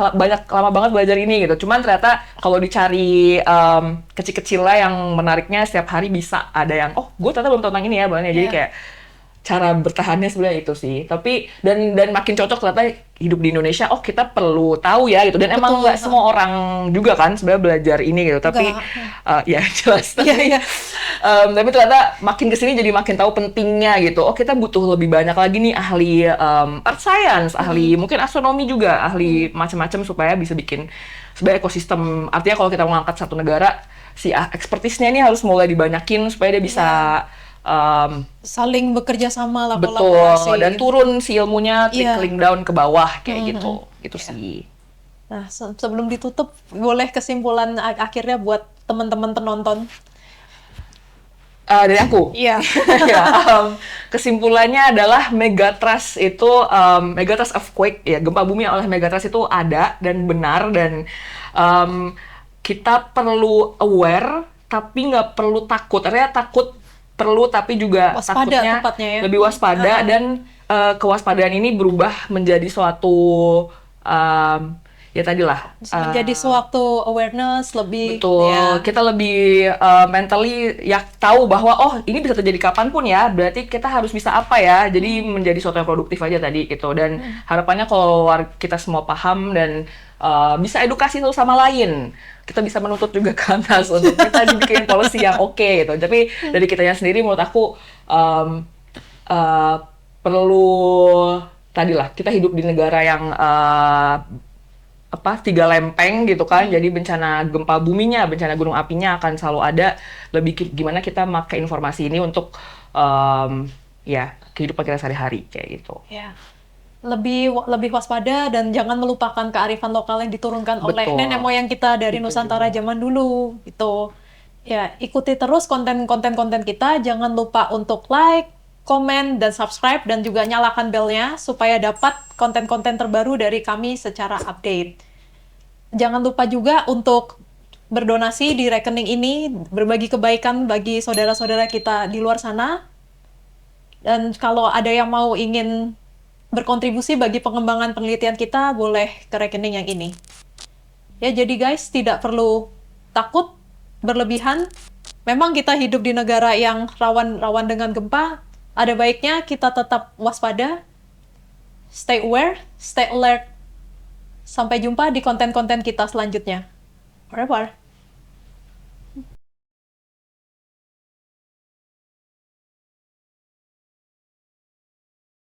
lama banget belajar ini gitu. Cuman ternyata kalau dicari kecil-kecilnya yang menariknya setiap hari bisa ada yang gue ternyata belum tahu tentang ini ya bahannya. Jadi kayak cara bertahannya sebenarnya itu sih. Tapi dan makin cocok ternyata hidup di Indonesia. Kita perlu tahu ya gitu. Dan emang nggak semua orang juga kan sebenarnya belajar ini gitu. Tapi ya jelas. Iya. Tapi ternyata makin kesini jadi makin tahu pentingnya gitu. Kita butuh lebih banyak lagi nih ahli earth science, ahli mungkin astronomi juga, ahli macam-macam supaya bisa bikin sebagai ekosistem. Artinya kalau kita mengangkat satu negara, si expertise-nya ini harus mulai dibanyakin supaya dia bisa saling bekerja sama lah, betul, kolaborasi. Dan turun si ilmunya trickling down ke bawah kayak gitu sih. Nah, sebelum ditutup, boleh kesimpulan akhirnya buat teman-teman penonton? Dari aku? Iya. Kesimpulannya adalah megatrust itu, megatrust earthquake, ya gempa bumi oleh megatrust itu ada dan benar, dan kita perlu aware, tapi nggak perlu takut. Artinya takut perlu, tapi juga waspada, takutnya lebih waspada, dan kewaspadaan ini berubah menjadi suatu ya tadilah menjadi suatu awareness lebih. Betul, kita lebih mentally ya tahu bahwa ini bisa terjadi kapanpun ya, berarti kita harus bisa apa ya, jadi menjadi suatu yang produktif aja tadi gitu. Dan harapannya kalau kita semua paham dan bisa edukasi satu sama lain, kita bisa menuntut juga ke atas untuk kita dibikin policy yang oke gitu. Tapi dari kitanya sendiri menurut aku perlu tadilah kita hidup di negara yang 3 lempeng gitu kan. Jadi bencana gempa buminya, bencana gunung apinya akan selalu ada. Lebih gimana kita pakai informasi ini untuk kehidupan kita sehari-hari kayak gitu. Ya. Lebih waspada dan jangan melupakan kearifan lokal yang diturunkan oleh nenek moyang kita dari Nusantara zaman dulu gitu. Ya, ikuti terus konten kita, jangan lupa untuk like, komen, dan subscribe, dan juga nyalakan belnya supaya dapat konten-konten terbaru dari kami secara update. Jangan lupa juga untuk berdonasi di rekening ini, berbagi kebaikan bagi saudara-saudara kita di luar sana. Dan kalau ada yang mau ingin berkontribusi bagi pengembangan penelitian kita, boleh ke rekening yang ini. Ya, jadi guys, tidak perlu takut berlebihan. Memang kita hidup di negara yang rawan dengan gempa. Ada baiknya kita tetap waspada, stay aware, stay alert. Sampai jumpa di konten-konten kita selanjutnya. Au revoir.